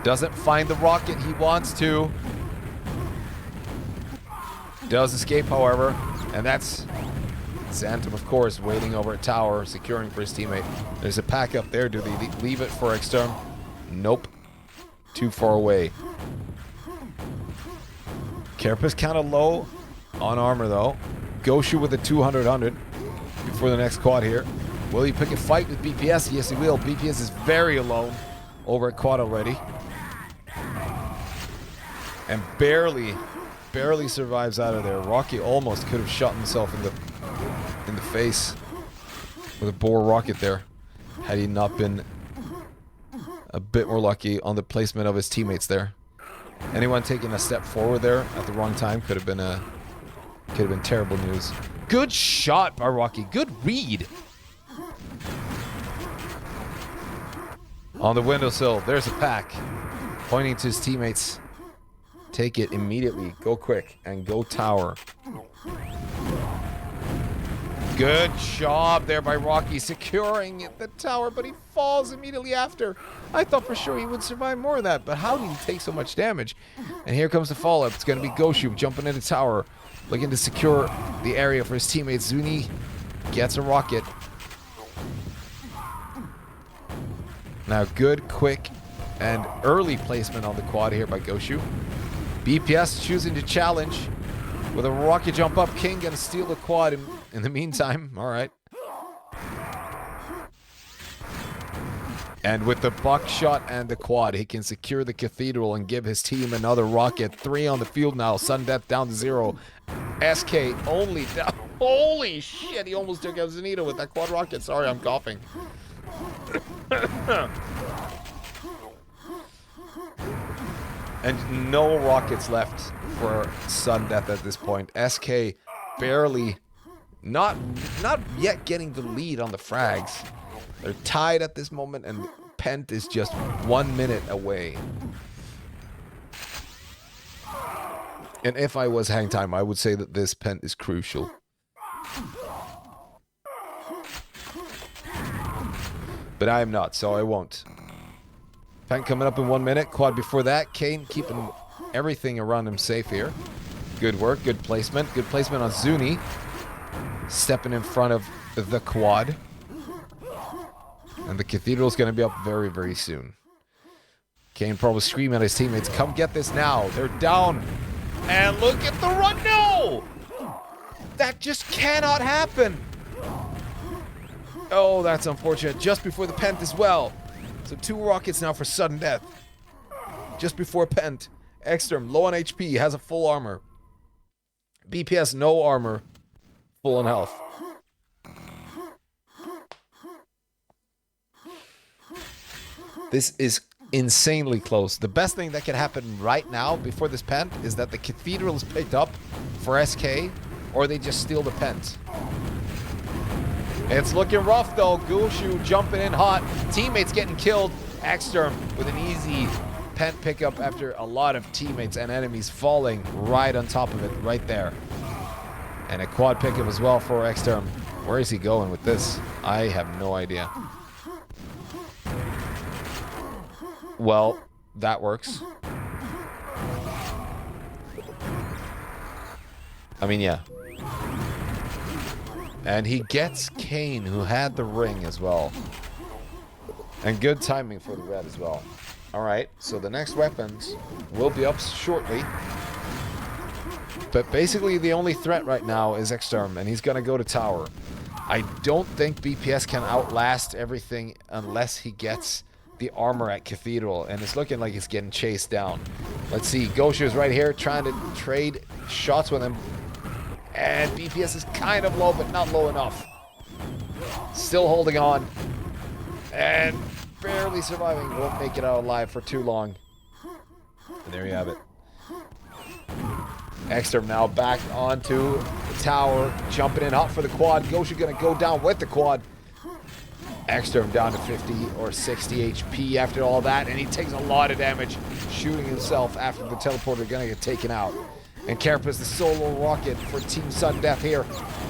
Doesn't find the rocket he wants to. Does escape, however. And that's Xantum, of course, waiting over a tower, securing for his teammate. There's a pack up there. Do they leave it for Exterm? Nope. Too far away. Carapace kind of low on armor, though. Goshu with a 200 before the next quad here. Will he pick a fight with BPS? Yes, he will. BPS is very alone over at quad already. And barely survives out of there. Rocky almost could have shot himself in the face with a Boar rocket there, had he not been a bit more lucky on the placement of his teammates there. Anyone taking a step forward there at the wrong time could have been terrible news. Good shot by Rocky. Good read. On the windowsill, there's a pack pointing to his teammates. Take it immediately. Go quick and go tower. Good job there by Rocky securing the tower, but he falls immediately after. I thought for sure he would survive more of that, but how did he take so much damage? And here comes the follow-up. It's going to be Goshu jumping into tower, looking to secure the area for his teammates. Zuni gets a rocket. Now good, quick, and early placement on the quad here by Goshu. BPS choosing to challenge with a rocket jump up. King gonna steal the quad in the meantime. All right. And with the buckshot and the quad, he can secure the cathedral and give his team another rocket. 3 on the field now. Sudden death down to 0. SK only down. Holy shit, he almost took out Zanito with that quad rocket. Sorry, I'm coughing. And no rockets left for sudden death at this point. SK barely, not yet getting the lead on the frags. They're tied at this moment, and Pent is just 1 minute away. And if I was hang time, I would say that this Pent is crucial. But I am not, so I won't. Pent coming up in 1 minute. Quad before that. Kane keeping everything around him safe here. Good work, good placement. Good placement on Zuni. Stepping in front of the quad. And the cathedral's going to be up very, very soon. Kane probably screaming at his teammates, come get this now. They're down. And look at the run. No! That just cannot happen. Oh, that's unfortunate. Just before the Pent as well. So 2 rockets now for sudden death. Just before Pent. Exterm, low on HP, has a full armor. BPS, no armor. Full on health. This is insanely close. The best thing that can happen right now before this Pent is that the cathedral is picked up for SK, or they just steal the Pent. It's looking rough though. Gushu jumping in hot. Teammates getting killed. Axterm with an easy Pent pickup after a lot of teammates and enemies falling right on top of it, right there. And a quad pickup as well for Axterm. Where is he going with this? I have no idea. Well, that works. I mean, yeah. And he gets Kane, who had the ring as well. And good timing for the red as well. All right, so the next weapons will be up shortly. But basically the only threat right now is Exterm, and he's going to go to tower. I don't think BPS can outlast everything unless he gets the armor at Cathedral, and it's looking like he's getting chased down. Let's see, Goshu is right here trying to trade shots with him. And BPS is kind of low, but not low enough. Still holding on. And barely surviving. Won't make it out alive for too long. And there you have it. Exterm now back onto the tower. Jumping in hot for the quad. Goshu gonna go down with the quad. Exterm down to 50 or 60 HP after all that. And he takes a lot of damage shooting himself after the teleporter gonna get taken out. And Carapace, the solo rocket for Team Sudden Death here,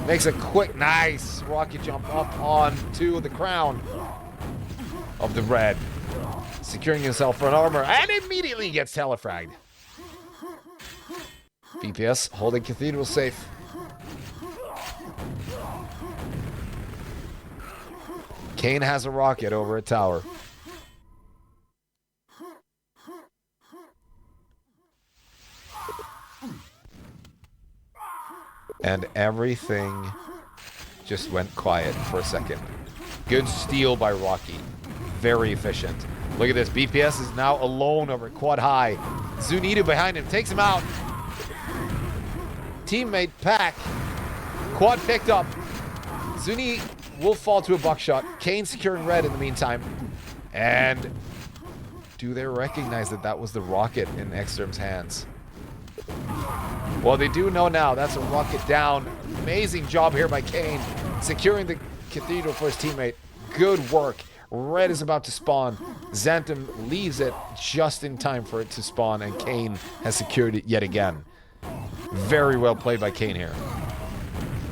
makes a quick, nice rocket jump up onto the crown of the red, securing himself for an armor, and immediately gets telefragged. BPS holding Cathedral safe. Kane has a rocket over a tower. And everything just went quiet for a second. Good steal by Rocky. Very efficient. Look at this. BPS is now alone over quad high. Zunidu behind him takes him out. Teammate Pack. Quad picked up. Zuni will fall to a buckshot. Kane securing red in the meantime. And do they recognize that that was the rocket in Exterm's hands? Well, they do know now. That's a rocket down. Amazing job here by Kane. Securing the Cathedral for his teammate. Good work. Red is about to spawn. Xantum leaves it just in time for it to spawn, and Kane has secured it yet again. Very well played by Kane here.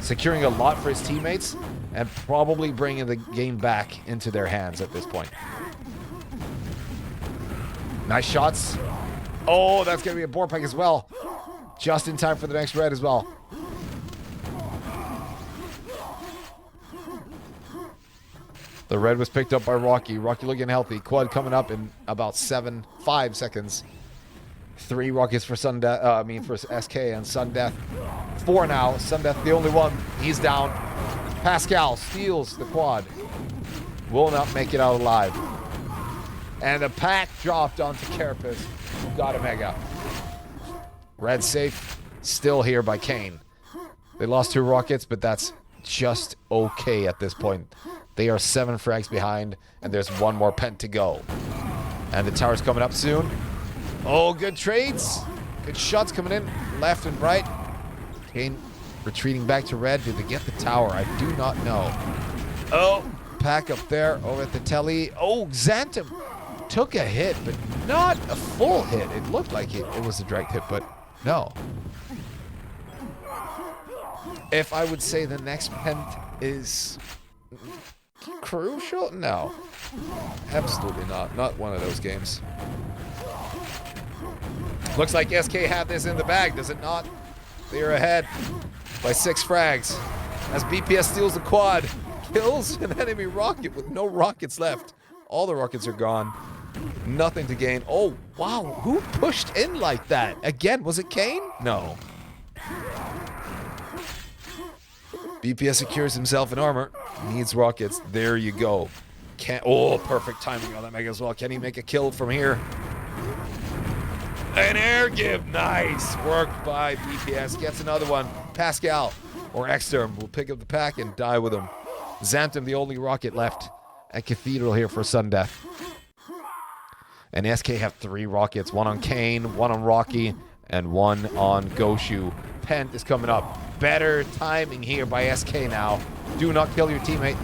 Securing a lot for his teammates, and probably bringing the game back into their hands at this point. Nice shots. Oh, that's going to be a board pack as well. Just in time for the next red as well. The red was picked up by Rocky. Rocky looking healthy. Quad coming up in about 5 seconds. 3 rockets for for SK and Sudden Death. 4 now. Sudden Death the only one. He's down. Pascal steals the quad. Will not make it out alive. And a pack dropped onto Carapace. Got a mega. Red safe. Still here by Kane. They lost 2 rockets, but that's just okay at this point. They are 7 frags behind, and there's 1 more pent to go. And the tower's coming up soon. Oh, good trades. Good shots coming in left and right. Kane retreating back to red. Did they get the tower? I do not know. Oh, pack up there over at the telly. Oh, Xantum took a hit, but not a full hit. It looked like it was a direct hit, but no. If I would say the next pent is crucial? No. Absolutely not. Not one of those games. Looks like SK had this in the bag, does it not? They are ahead by 6 frags. As BPS steals the quad, kills an enemy rocket with no rockets left. All the rockets are gone. Nothing to gain. Oh, wow. Who pushed in like that? Again, was it Kane? No. BPS secures himself in armor. Needs rockets. There you go. Oh, perfect timing on that mega as well. Can he make a kill from here? An air give. Nice work by BPS. Gets another one. Pascal or Exterm will pick up the pack and die with him. Xantum, the only rocket left at Cathedral here for Sudden Death. And SK have 3 rockets. 1 on Kane, 1 on Rocky, and 1 on Goshu. Pent is coming up. Better timing here by SK now. Do not kill your teammate.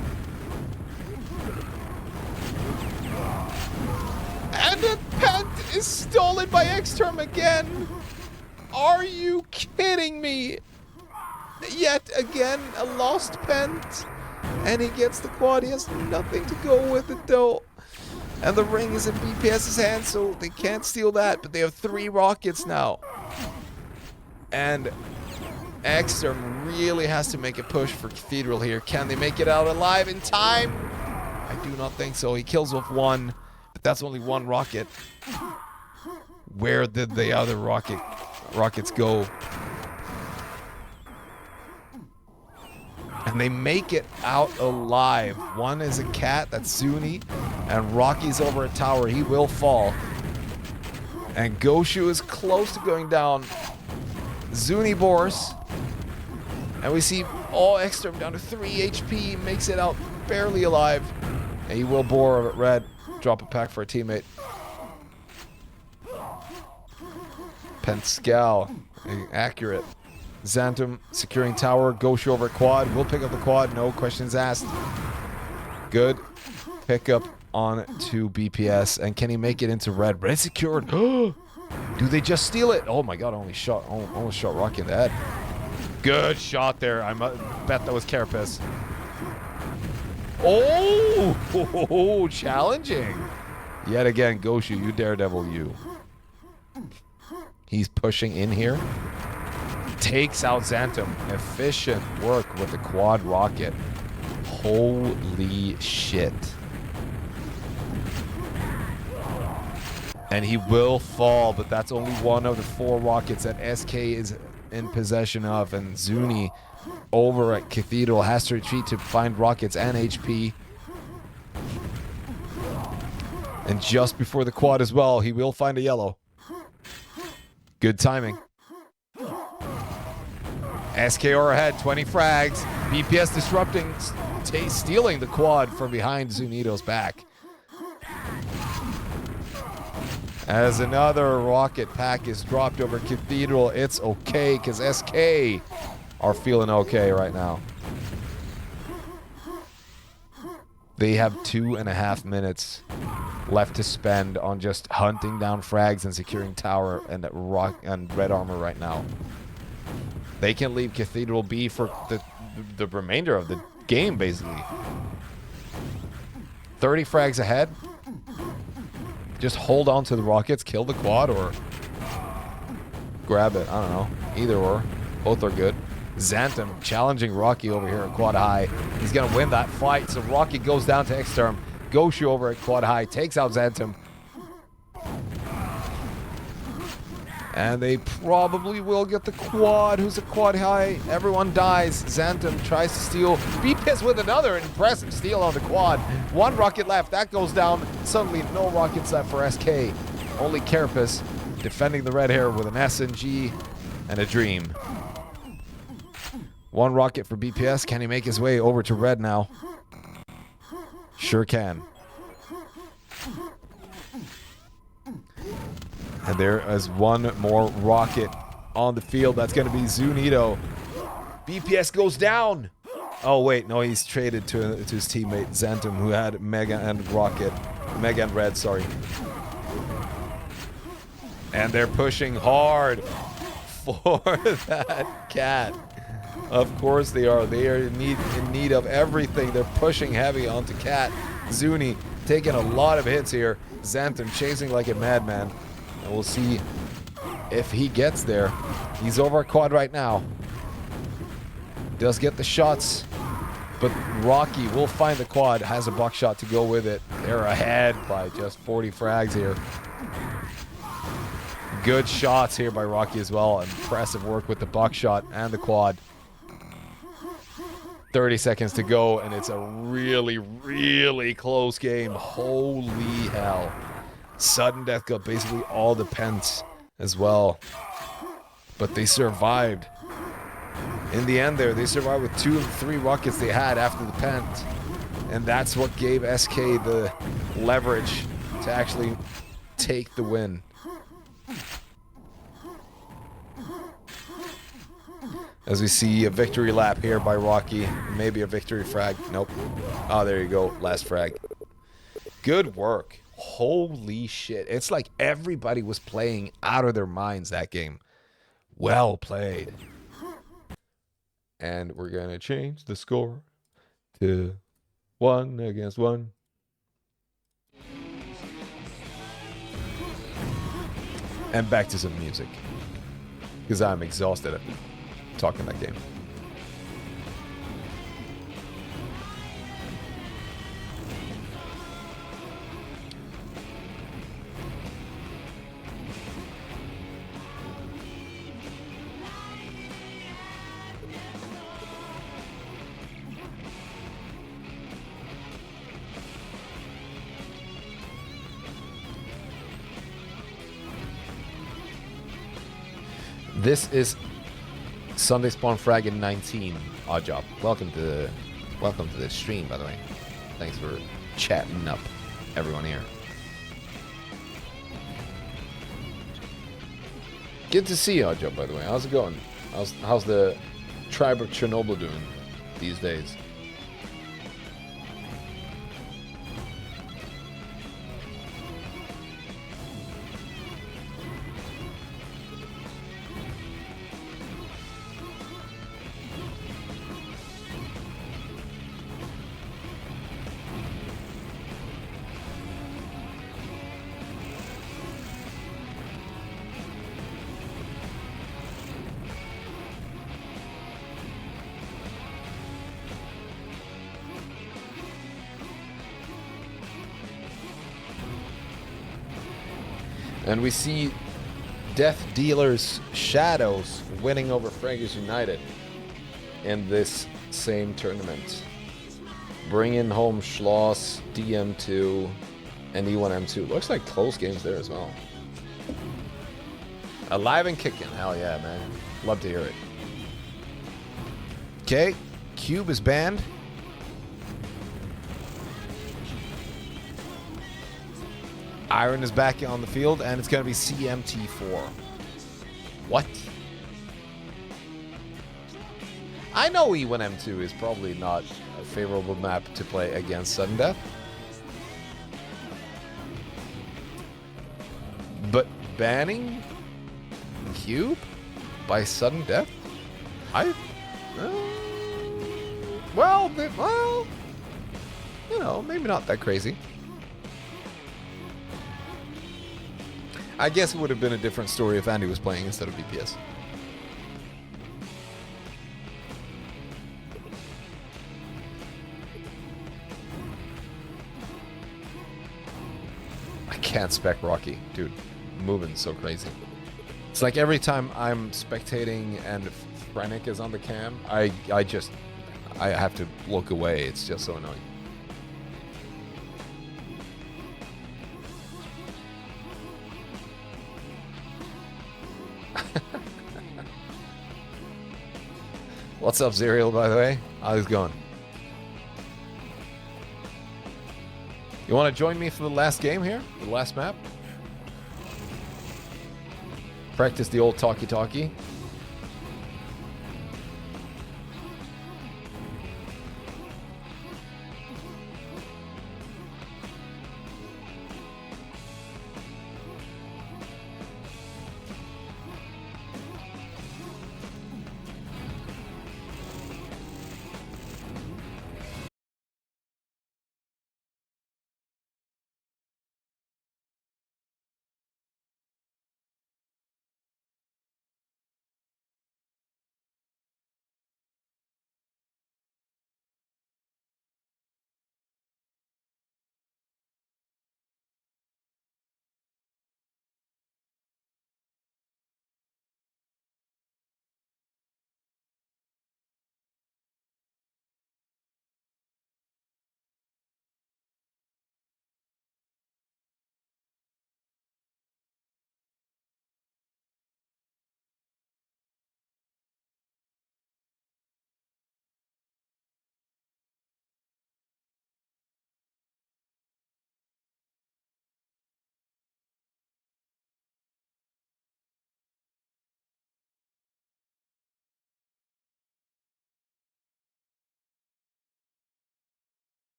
And the Pent is stolen by Exterm again. Are you kidding me? Yet again, a lost Pent. And he gets the quad. He has nothing to go with it though. And the ring is in BPS's hands, so they can't steal that. But they have 3 rockets now. And Exterm really has to make a push for Cathedral here. Can they make it out alive in time? I do not think so. He kills with one, but that's only one rocket. Where did the other rockets go? And they make it out alive. One is a cat, that's Zuni, and Rocky's over a tower. He will fall. And Goshu is close to going down. Zuni bores. And we see Axemen down to 3 HP, makes it out barely alive. And he will bore red, drop a pack for a teammate. Penscal, accurate. Xantum securing tower, Goshu over quad, will pick up the quad, no questions asked. Good pickup on to BPS, and can he make it into red? Red secured. Do they just steal it? Oh my god, almost shot Rocky in the head. Good shot there. I bet that was Carapace. Oh, challenging. Yet again, Goshu, you daredevil, you. He's pushing in here. Takes out Xantum. Efficient work with the quad rocket. Holy shit. And he will fall, but that's only one of the 4 rockets that SK is in possession of. And Zuni over at Cathedral has to retreat to find rockets and HP. And just before the quad as well, he will find a yellow. Good timing. SKR ahead, 20 frags. BPS disrupting, stealing the quad from behind Zunito's back. As another rocket pack is dropped over Cathedral, it's okay because SK are feeling okay right now. They have 2.5 minutes left to spend on just hunting down frags and securing tower and red armor right now. They can leave Cathedral B for the remainder of the game, basically. 30 frags ahead. Just hold on to the rockets, kill the quad, or grab it. I don't know. Either or. Both are good. Xantum challenging Rocky over here at quad high. He's going to win that fight, so Rocky goes down to Exterm. Goshu over at quad high, takes out Xantum. And they probably will get the quad. Who's a quad high? Everyone dies. Xantum tries to steal. BPS with another impressive steal on the quad. 1 rocket left. That goes down. Suddenly no rockets left for SK. Only Carapace defending the red hair with an SNG and a dream. 1 rocket for BPS. Can he make his way over to red now? Sure can. And there is 1 more rocket on the field. That's going to be Zunito. BPS goes down. Oh, wait. No, he's traded to his teammate, Xantum, who had Mega and Rocket. Mega and Red, sorry. And they're pushing hard for that cat. Of course they are. They are in need of everything. They're pushing heavy onto cat. Zuni taking a lot of hits here. Xantum chasing like a madman. And we'll see if he gets there. He's over at quad right now. Does get the shots, but Rocky will find the quad. Has a buckshot to go with it. They're ahead by just 40 frags here. Good shots here by Rocky as well. Impressive work with the buckshot and the quad. 30 seconds to go, and it's a really, really close game. Holy hell. Sudden death got basically all the pents as well. But they survived. In the end there, they survived with 2 of the 3 rockets they had after the pent. And that's what gave SK the leverage to actually take the win. As we see a victory lap here by Rocky. Maybe a victory frag. Nope. Oh, there you go. Last frag. Good work. Holy shit. It's like everybody was playing out of their minds that game. Well played. And we're going to change the score to 1 against 1. And back to some music. Because I'm exhausted after talking that game. This is Sunday Spawn Frag in 19. Odd job. Welcome to the stream, by the way. Thanks for chatting up everyone here. Good to see you, Odd job, by the way. How's it going? How's the tribe of Chernobyl doing these days? And we see Death Dealer's Shadows winning over Fraggers United in this same tournament. Bringing home Schloss, DM2, and E1M2. Looks like close games there as well. Alive and kicking. Hell yeah, man. Love to hear it. Okay, Cube is banned. Iron is back on the field, and it's going to be CMT4. What? I know E1M2 is probably not a favorable map to play against Sudden Death. But banning Cube by Sudden Death? Well, you know, maybe not that crazy. I guess it would have been a different story if Andy was playing instead of BPS. I can't spec Rocky. Dude, moving so crazy. It's like every time I'm spectating and Frenic is on the cam, I have to look away. It's just so annoying. What's up, Zerial, by the way? How's it going? You want to join me for the last game here? The last map? Practice the old talkie-talkie.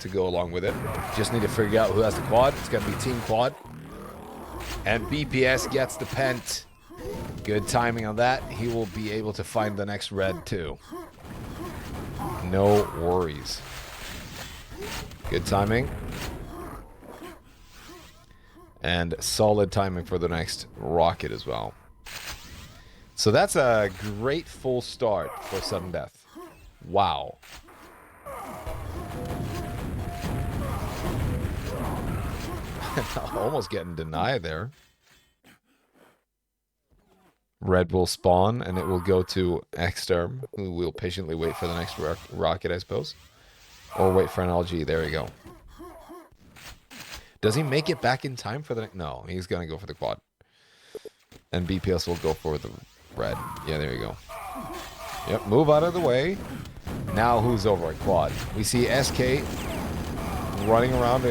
to go along with it. Just need to figure out who has the quad. It's going to be Team Quad. And BPS gets the pent. Good timing on that. He will be able to find the next red too. No worries. Good timing. And solid timing for the next rocket as well. So that's a great full start for sudden death. Wow. Almost getting denied there. Red will spawn, and it will go to Axemen, who will patiently wait for the next rocket, I suppose. Or wait for an LG. There we go. Does he make it back in time for the... No, he's going to go for the quad. And BPS will go for the red. Yeah, there you go. Yep, move out of the way. Now who's over at quad? We see SK running around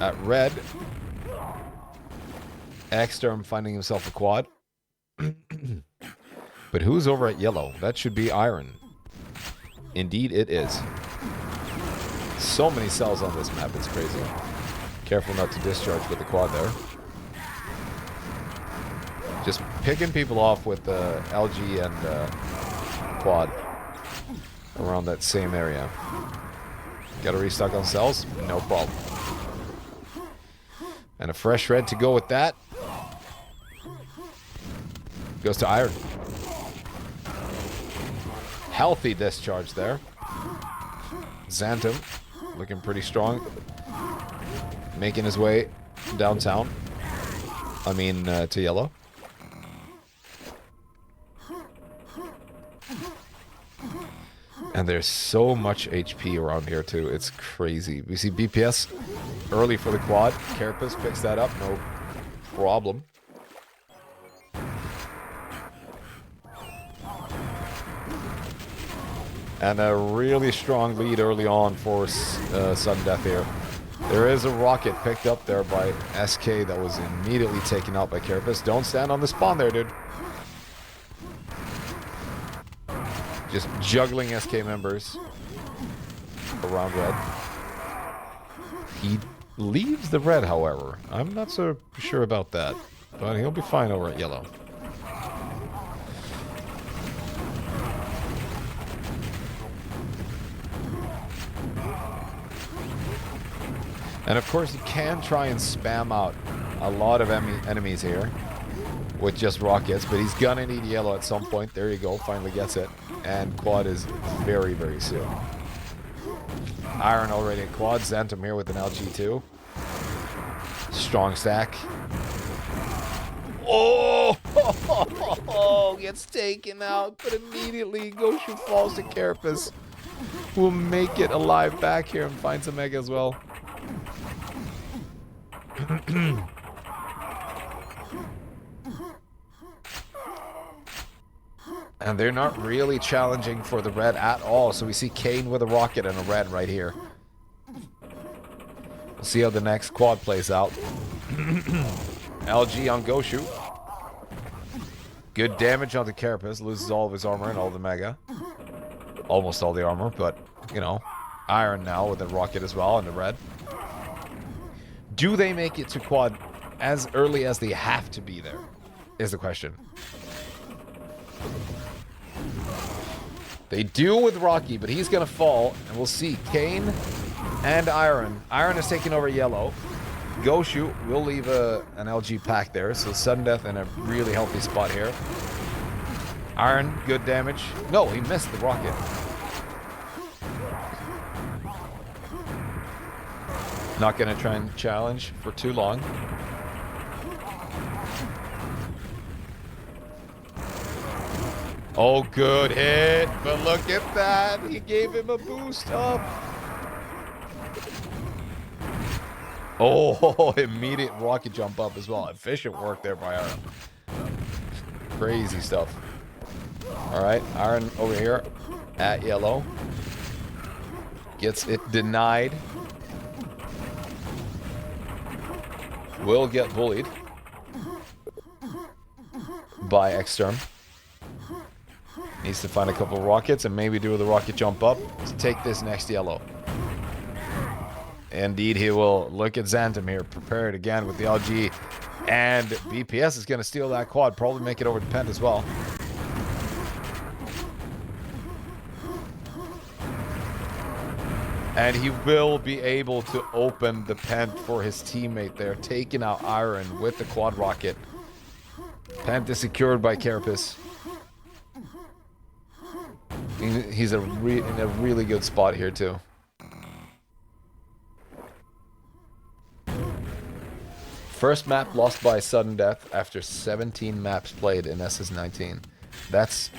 at red. Axemen finding himself a quad. But who's over at yellow? That should be Iron. Indeed it is. So many cells on this map, it's crazy. Careful not to discharge with the quad there. Just picking people off with the LG and quad around that same area. Got to restock on cells? No problem. And a fresh red to go with that. Goes to Iron. Healthy discharge there. Xantum looking pretty strong. Making his way downtown. I mean, to yellow. And there's so much HP around here, too. It's crazy. We see BPS early for the quad. Carapace picks that up. No problem. And a really strong lead early on for sudden death here. There is a rocket picked up there by SK that was immediately taken out by Carapace. Don't stand on the spawn there, dude. Just juggling SK members around red. He leaves the red, however. I'm not so sure about that. But he'll be fine over at yellow. And of course, you can try and spam out a lot of enemies here with just rockets, but he's gonna need yellow at some point. There you go, finally gets it. And quad is very, very soon. Iron already at quad. Xantum here with an LG2. Strong stack. Oh, gets taken out, but immediately Goshu falls to Carapace. Will make it alive back here and finds a mega as well. And they're not really challenging for the red at all. So we see Kane with a rocket and a red right here. We'll see how the next quad plays out. LG on Goshu. Good damage on the Carapace. Loses all of his armor and all the mega. Almost all the armor, but, you know. Iron now with the rocket as well and the red. Do they make it to quad as early as they have to be there? Is the question. They do with Rocky, but he's going to fall. And we'll see Kane and Iron. Iron is taking over yellow. Goshu will leave an LG pack there. So sudden death in a really healthy spot here. Iron, good damage. No, he missed the rocket. Not going to try and challenge for too long. Oh, good hit. But look at that. He gave him a boost up. Oh, immediate rocket jump up as well. Efficient work there by Iron. Crazy stuff. All right, Iron over here at yellow. Gets it denied. Will get bullied by Axemen. Needs to find a couple of rockets and maybe do the rocket jump up to take this next yellow. Indeed, he will. Look at Xantum here, prepared again with the LG. And BPS is going to steal that quad, probably make it over to Pent as well. And he will be able to open the Pent for his teammate there, taking out Iron with the quad rocket. Pent is secured by Carapace. He's in a really good spot here too. First map lost by sudden death after 17 maps played in SS19. That's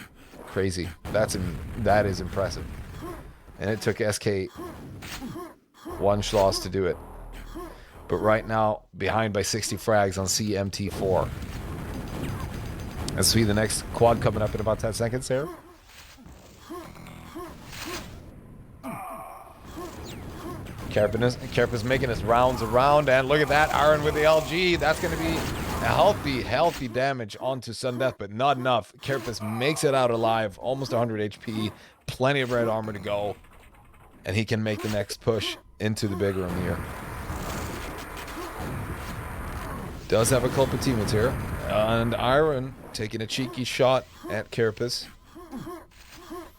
crazy. That is impressive. And it took SK one Schloss to do it. But right now, behind by 60 frags on CMT4. Let's see the next quad coming up in about 10 seconds here. Carapace making his rounds around, and look at that, Iron with the LG. That's going to be a healthy damage onto sudden death, but not enough. Carapace makes it out alive, almost 100 HP, plenty of red armor to go, and he can make the next push into the big room here. Does have a couple of teammates here, and Iron taking a cheeky shot at Carapace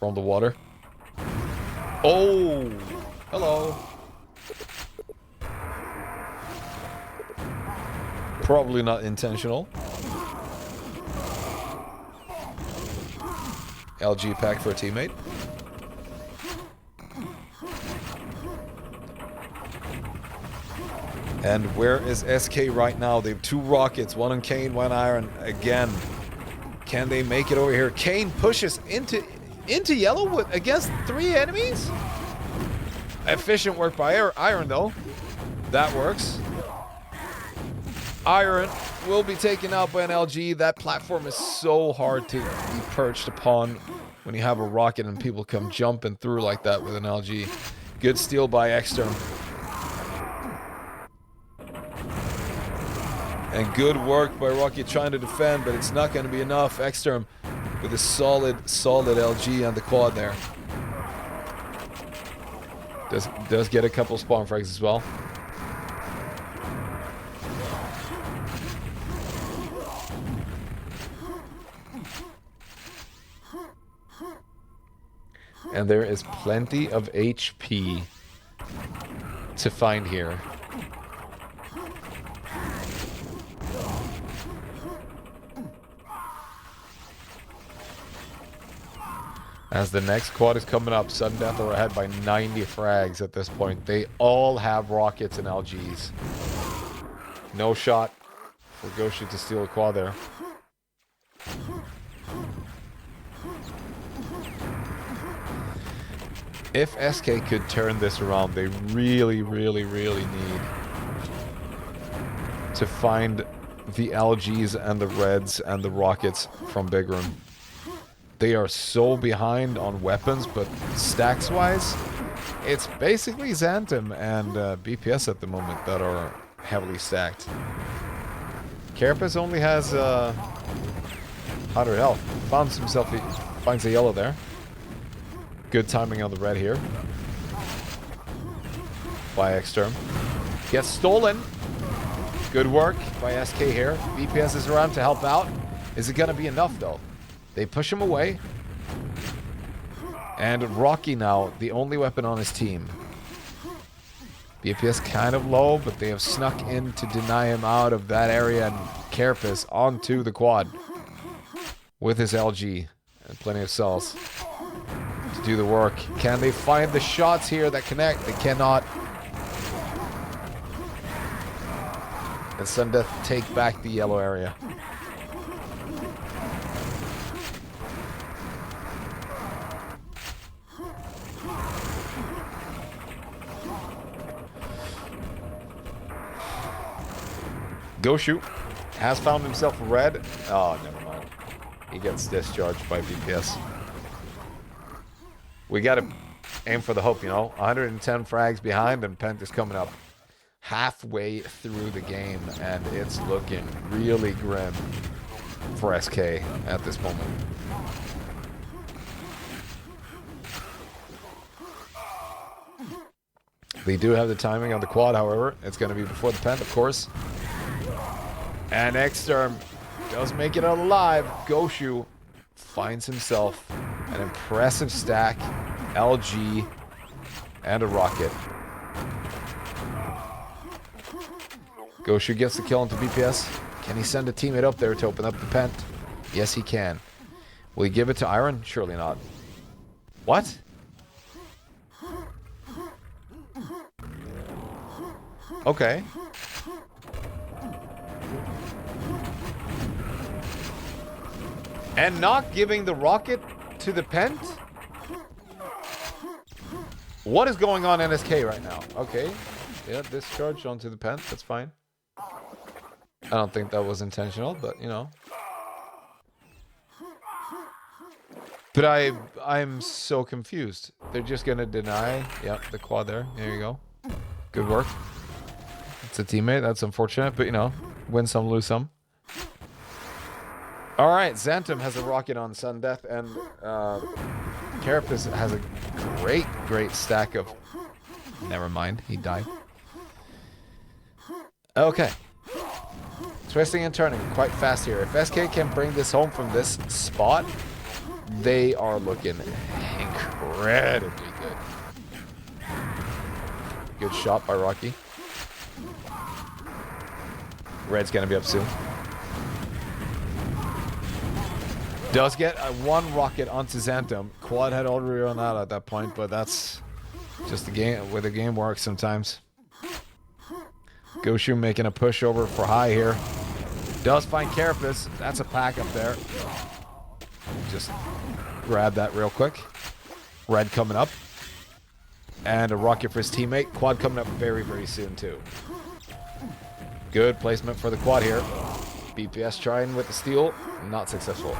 from the water. Oh, hello. Probably not intentional. LG pack for a teammate. And where is SK right now? They have 2 rockets, 1 on Kane, 1 Iron. Again, can they make it over here? Kane pushes into yellow against 3 enemies. Efficient work by Iron though. That works. Iron will be taken out by an LG. That platform is so hard to be perched upon when you have a rocket and people come jumping through like that with an LG. Good steal by Extern. And good work by Rocky trying to defend, but it's not going to be enough. Extern with a solid LG on the quad there. Does get a couple spawn frags as well. And there is plenty of HP to find here. As the next quad is coming up, sudden death are ahead by 90 frags at this point. They all have rockets and LGs. No shot for Goshu to steal a quad there. If SK could turn this around, they really need to find the LGs and the reds and the rockets from Big Room. They are so behind on weapons, but stacks-wise, it's basically Xantum and BPS at the moment that are heavily stacked. Carapace only has 100 health. Finds a yellow there. Good timing on the red here. By Extern. Gets stolen. Good work by SK here. BPS is around to help out. Is it going to be enough though? They push him away. And Rocky now, the only weapon on his team. BPS kind of low, but they have snuck in to deny him out of that area, and Carapace onto the quad with his LG and plenty of cells to do the work. Can they find the shots here that connect? They cannot. And Sundeath take back the yellow area. Goshu has found himself a red. Oh, never mind. He gets discharged by BPS. We gotta aim for the hope, you know. 110 frags behind, and Pent is coming up halfway through the game, and it's looking really grim for SK at this moment. They do have the timing on the quad, however. It's going to be before the pent, of course. And Exterm does make it out alive. Goshu finds himself an impressive stack, LG, and a rocket. Goshu gets the kill into BPS. Can he send a teammate up there to open up the pent? Yes, he can. Will he give it to Iron? Surely not. What? Okay. And not giving the rocket to the pent? What is going on NSK right now? Okay. Yeah, discharge onto the pent. That's fine. I don't think that was intentional, but you know. But I'm so confused. They're just gonna deny. Yep, the quad there. There you go. Good work. It's a teammate. That's unfortunate, but you know, win some, lose some. All right, Xantum has a rocket on Sudden Death, and Carapace has a great stack of. Never mind, he died. Okay. Twisting and turning quite fast here. If SK can bring this home from this spot, they are looking incredibly good. Good shot by Rocky. Red's gonna be up soon. Does get one rocket onto Xantum. Quad had already run out at that point, but that's just the game, where the game works sometimes. Goshu making a push over for high here. Does find Carapace. That's a pack up there. Just grab that real quick. Red coming up. And a rocket for his teammate. Quad coming up very soon too. Good placement for the quad here. BPS trying with the steal. Not successful.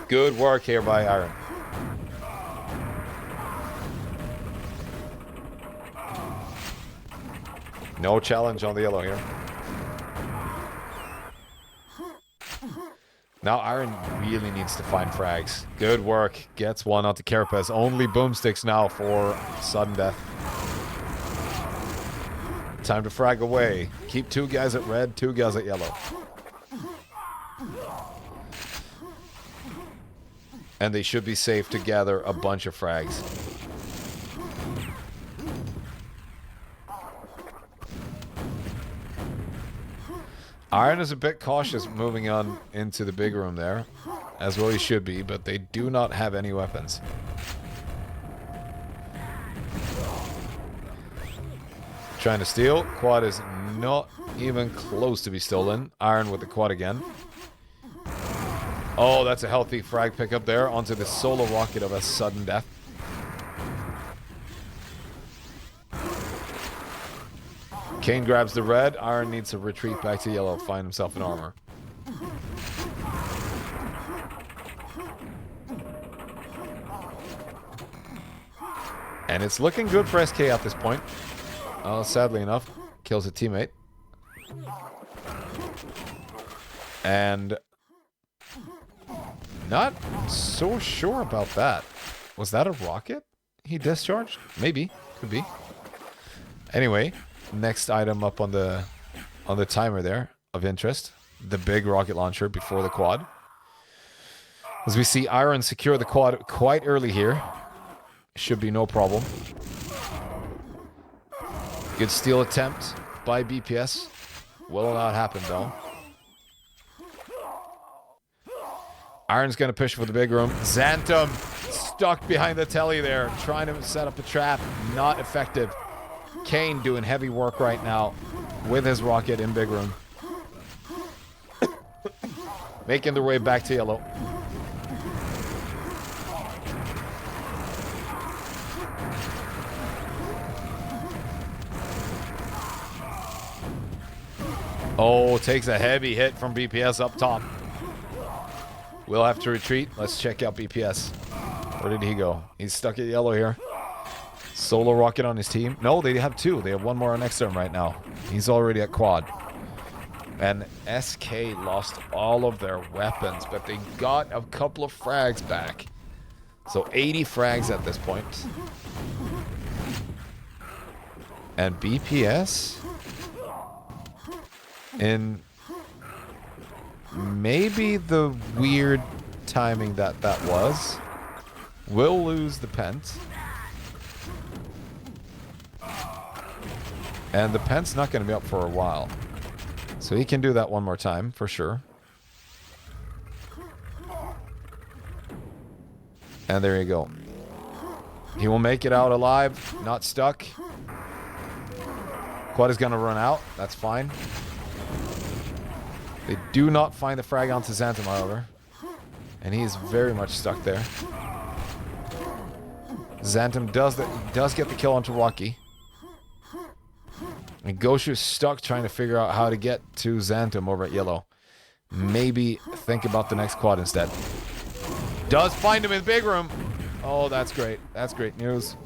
Good work here by Iron. No challenge on the yellow here. Now Iron really needs to find frags. Good work. Gets one out to Carapace. Only boomsticks now for Sudden Death. Time to frag away. Keep 2 guys at red, 2 guys at yellow. And they should be safe to gather a bunch of frags. Iron is a bit cautious moving on into the big room there, as well he should be, but they do not have any weapons. Trying to steal. Quad is not even close to be stolen. Iron with the quad again. Oh, that's a healthy frag pickup there onto the solo rocket of a Sudden Death. Kane grabs the red. Iron needs to retreat back to yellow, find himself in armor. And it's looking good for SK at this point. Sadly enough, kills a teammate. And not so sure about that. Was that a rocket he discharged? Maybe. Could be. Anyway, next item up on the timer there of interest. The big rocket launcher before the quad. As we see Iron secure the quad quite early here. Should be no problem. Good steal attempt by BPS. Will not happen though. Iron's going to push for the big room. Xantum stuck behind the telly there. Trying to set up a trap. Not effective. Kane doing heavy work right now with his rocket in big room. Making their way back to yellow. Oh, takes a heavy hit from BPS up top. We'll have to retreat. Let's check out BPS. Where did he go? He's stuck at yellow here. Solo rocket on his team. No, they have 2. They have 1 more on Exterm right now. He's already at quad. And SK lost all of their weapons, but they got a couple of frags back. So 80 frags at this point. And BPS in maybe the weird timing that was, will lose the pent. And the pent's not going to be up for a while. So he can do that one more time, for sure. And there you go. He will make it out alive, not stuck. Quad is going to run out. That's fine. They do not find the frag onto Xantum, however. And he is very much stuck there. Xantum does get the kill onto Rocky. And Goshu's stuck trying to figure out how to get to Xantum over at yellow. Maybe think about the next quad instead. Does find him in the big room. Oh, that's great. That's great news.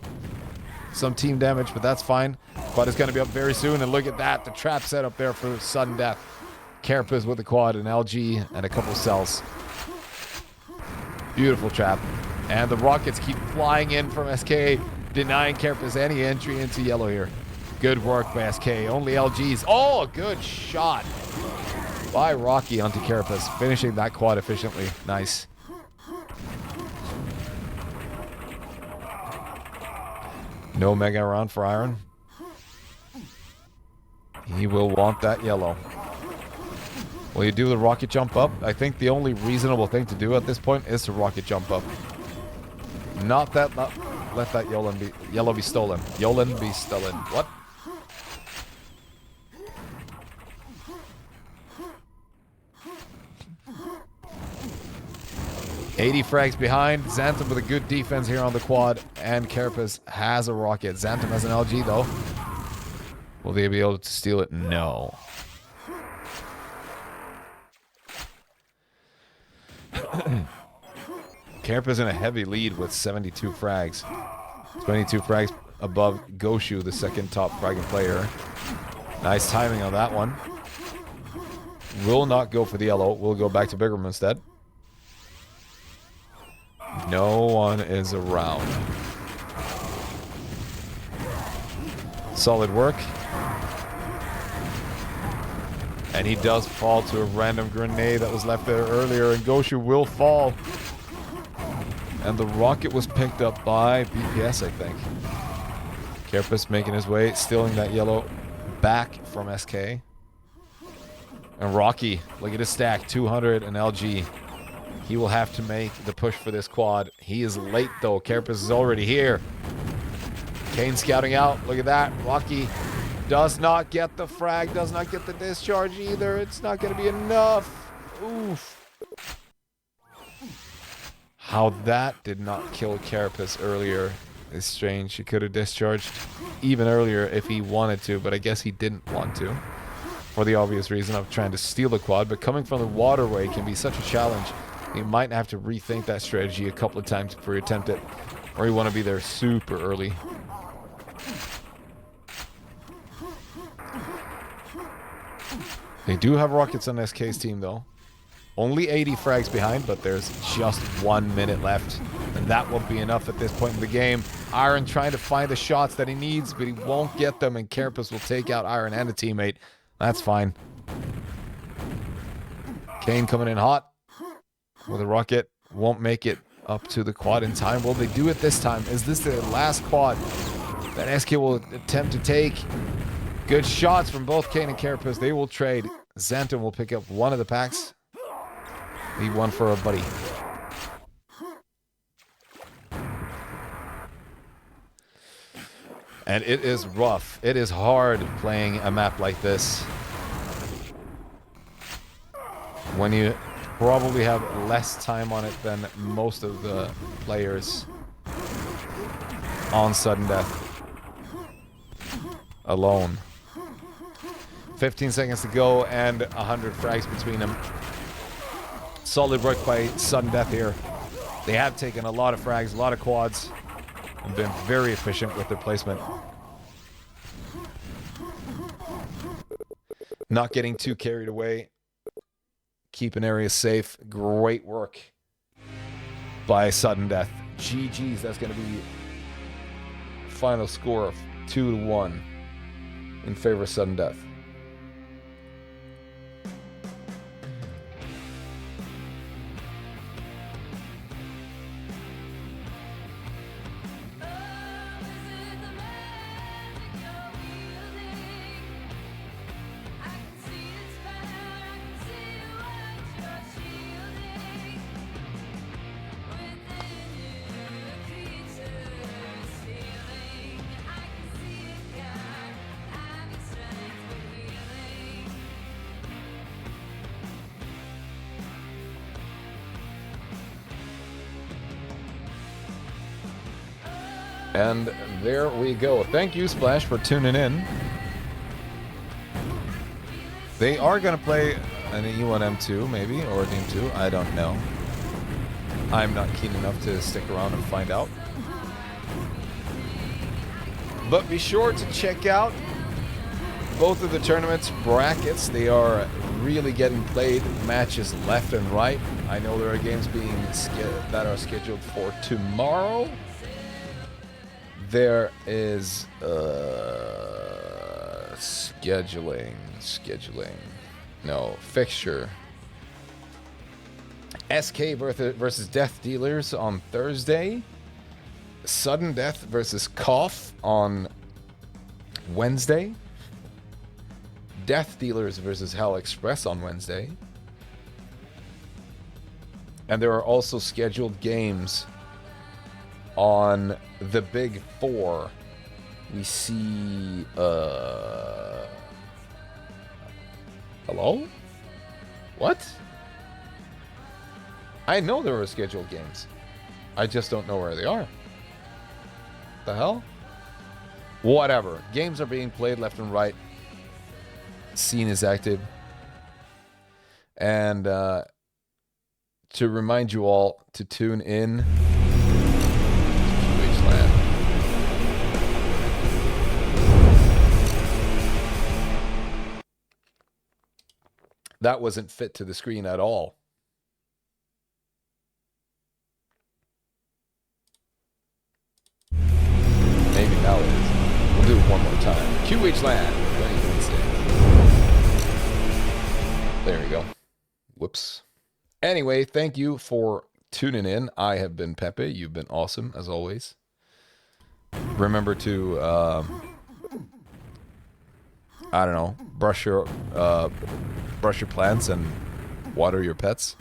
Some team damage, but that's fine. Quad is going to be up very soon. And look at that. The trap set up there for sudden death. Carapace with the quad, an LG, and a couple cells. Beautiful trap. And the rockets keep flying in from SK, denying Carapace any entry into yellow here. Good work by SK. Only LGs. Oh, good shot by Rocky onto Carapace, finishing that quad efficiently. Nice. No mega round for Iron. He will want that yellow. Will you do the rocket jump up? I think the only reasonable thing to do at this point is to rocket jump up. Not let that yellow be stolen. Yolan be stolen. What? $80 frags behind. Xantum with a good defense here on the quad. And Carapace has a rocket. Xantum has an LG though. Will they be able to steal it? No. Carapace in a heavy lead with 72 frags. 22 frags above Goshu, the second top fragging player. Nice timing on that one. Will not go for the yellow. We'll go back to big room instead. No one is around. Solid work. And he does fall to a random grenade that was left there earlier, and Goshu will fall. And the rocket was picked up by BPS, I think. Carapace making his way, stealing that yellow back from SK. And Rocky, look at his stack, 200 and LG. He will have to make the push for this quad. He is late though. Carapace is already here. Kane scouting out. Look at that. Rocky does not get the frag, does not get the discharge either. It's not going to be enough. Oof. How that did not kill Carapace earlier is strange. He could have discharged even earlier if he wanted to, but I guess he didn't want to. For the obvious reason of trying to steal the quad, but coming from the waterway can be such a challenge. You might have to rethink that strategy a couple of times before you attempt it, or you want to be there super early. They do have rockets on SK's team though. Only 80 frags behind, but there's just 1 minute left. And that won't be enough at this point in the game. Iron trying to find the shots that he needs, but he won't get them, and Carapace will take out Iron and a teammate. That's fine. Kane coming in hot with a rocket. Won't make it up to the quad in time. Will they do it this time? Is this the last quad that SK will attempt to take? Good shots from both Kane and Carapace. They will trade. Xantum will pick up one of the packs. Leave one for a buddy. And it is rough. It is hard playing a map like this when you probably have less time on it than most of the players on sudden death alone. 15 seconds to go and 100 frags between them. Solid work by sudden death here. They have taken a lot of frags, a lot of quads, and been very efficient with their placement. Not getting too carried away. Keeping areas safe. Great work by Sudden Death. GG's. That's going to be final score of 2-1 in favor of Sudden Death. And there we go. Thank you, Splash, for tuning in. They are going to play an E1M2, maybe, or a Team 2. I don't know. I'm not keen enough to stick around and find out. But be sure to check out both of the tournament's brackets. They are really getting played, matches left and right. I know there are games that are scheduled for tomorrow. There is fixture. SK versus Death Dealers on Thursday. Sudden Death versus Cough on Wednesday. Death Dealers versus Hell Express on Wednesday. And there are also scheduled games on the Big Four. We see hello? What? I know there are scheduled games. I just don't know where they are. The hell? Whatever. Games are being played left and right. Scene is active. And to remind you all to tune in that wasn't fit to the screen at all. Maybe now it is. We'll do it one more time. QH Land 2026. There we go. Whoops. Anyway, thank you for tuning in. I have been Pepe. You've been awesome, as always. Remember to, I don't know, brush your plants and water your pets.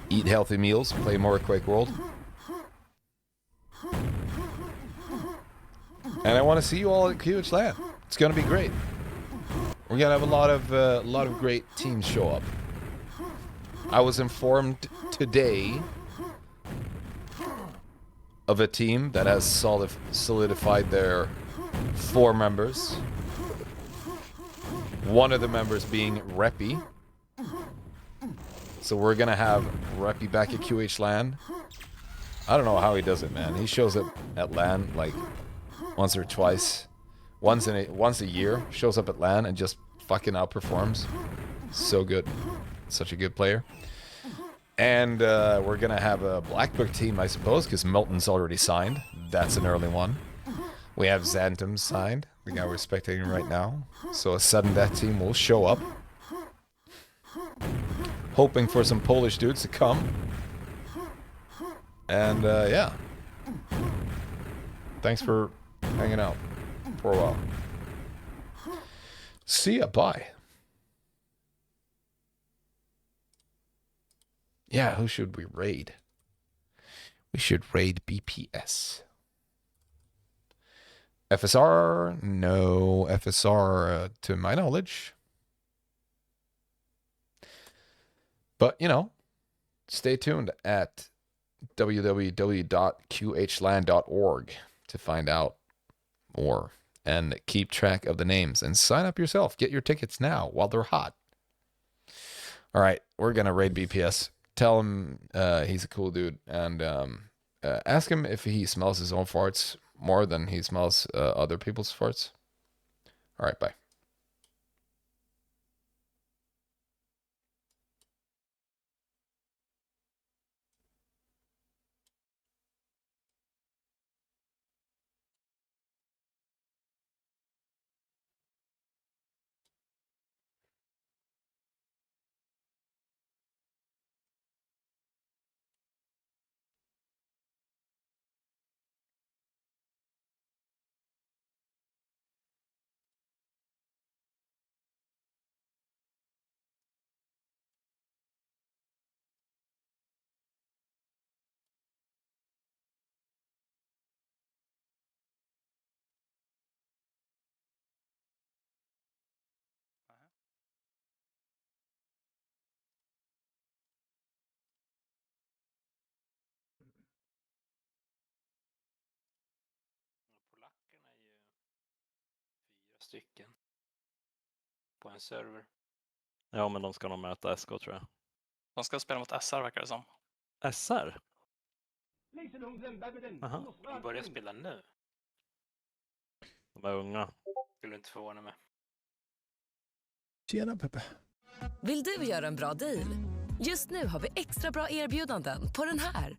Eat healthy meals. Play more Quakeworld. And I want to see you all at QH Land. It's going to be great. We're going to have a lot of great teams show up. I was informed today of a team that has solidified their 4 members. One of the members being Reppy. So we're going to have Reppy back at QH LAN. I don't know how he does it, man. He shows up at LAN like once or twice. Once a year. Shows up at LAN and just fucking outperforms. So good. Such a good player. And we're going to have a Black Book team, I suppose, because Milton's already signed. That's an early one. We have Xantum signed, the guy we're spectating right now. So a Sudden Death team will show up. Hoping for some Polish dudes to come. And yeah. Thanks for hanging out for a while. See ya, bye. Yeah, who should we raid? We should raid BPS. FSR? No FSR to my knowledge. But, you know, stay tuned at www.qhland.org to find out more and keep track of the names and sign up yourself. Get your tickets now while they're hot. All right, we're going to raid BPS. Tell him he's a cool dude and ask him if he smells his own farts more than he smells other people's farts. All right, bye. Polackerna är ju 4 stycken på en server. Ja, men de ska nog möta SK tror jag. De ska spela mot SR verkar det som. SR? Aha. De börjar spela nu. De är unga. Skulle inte förvåna mig. Tjena Peppe. Vill du göra en bra deal? Just nu har vi extra bra erbjudanden på den här.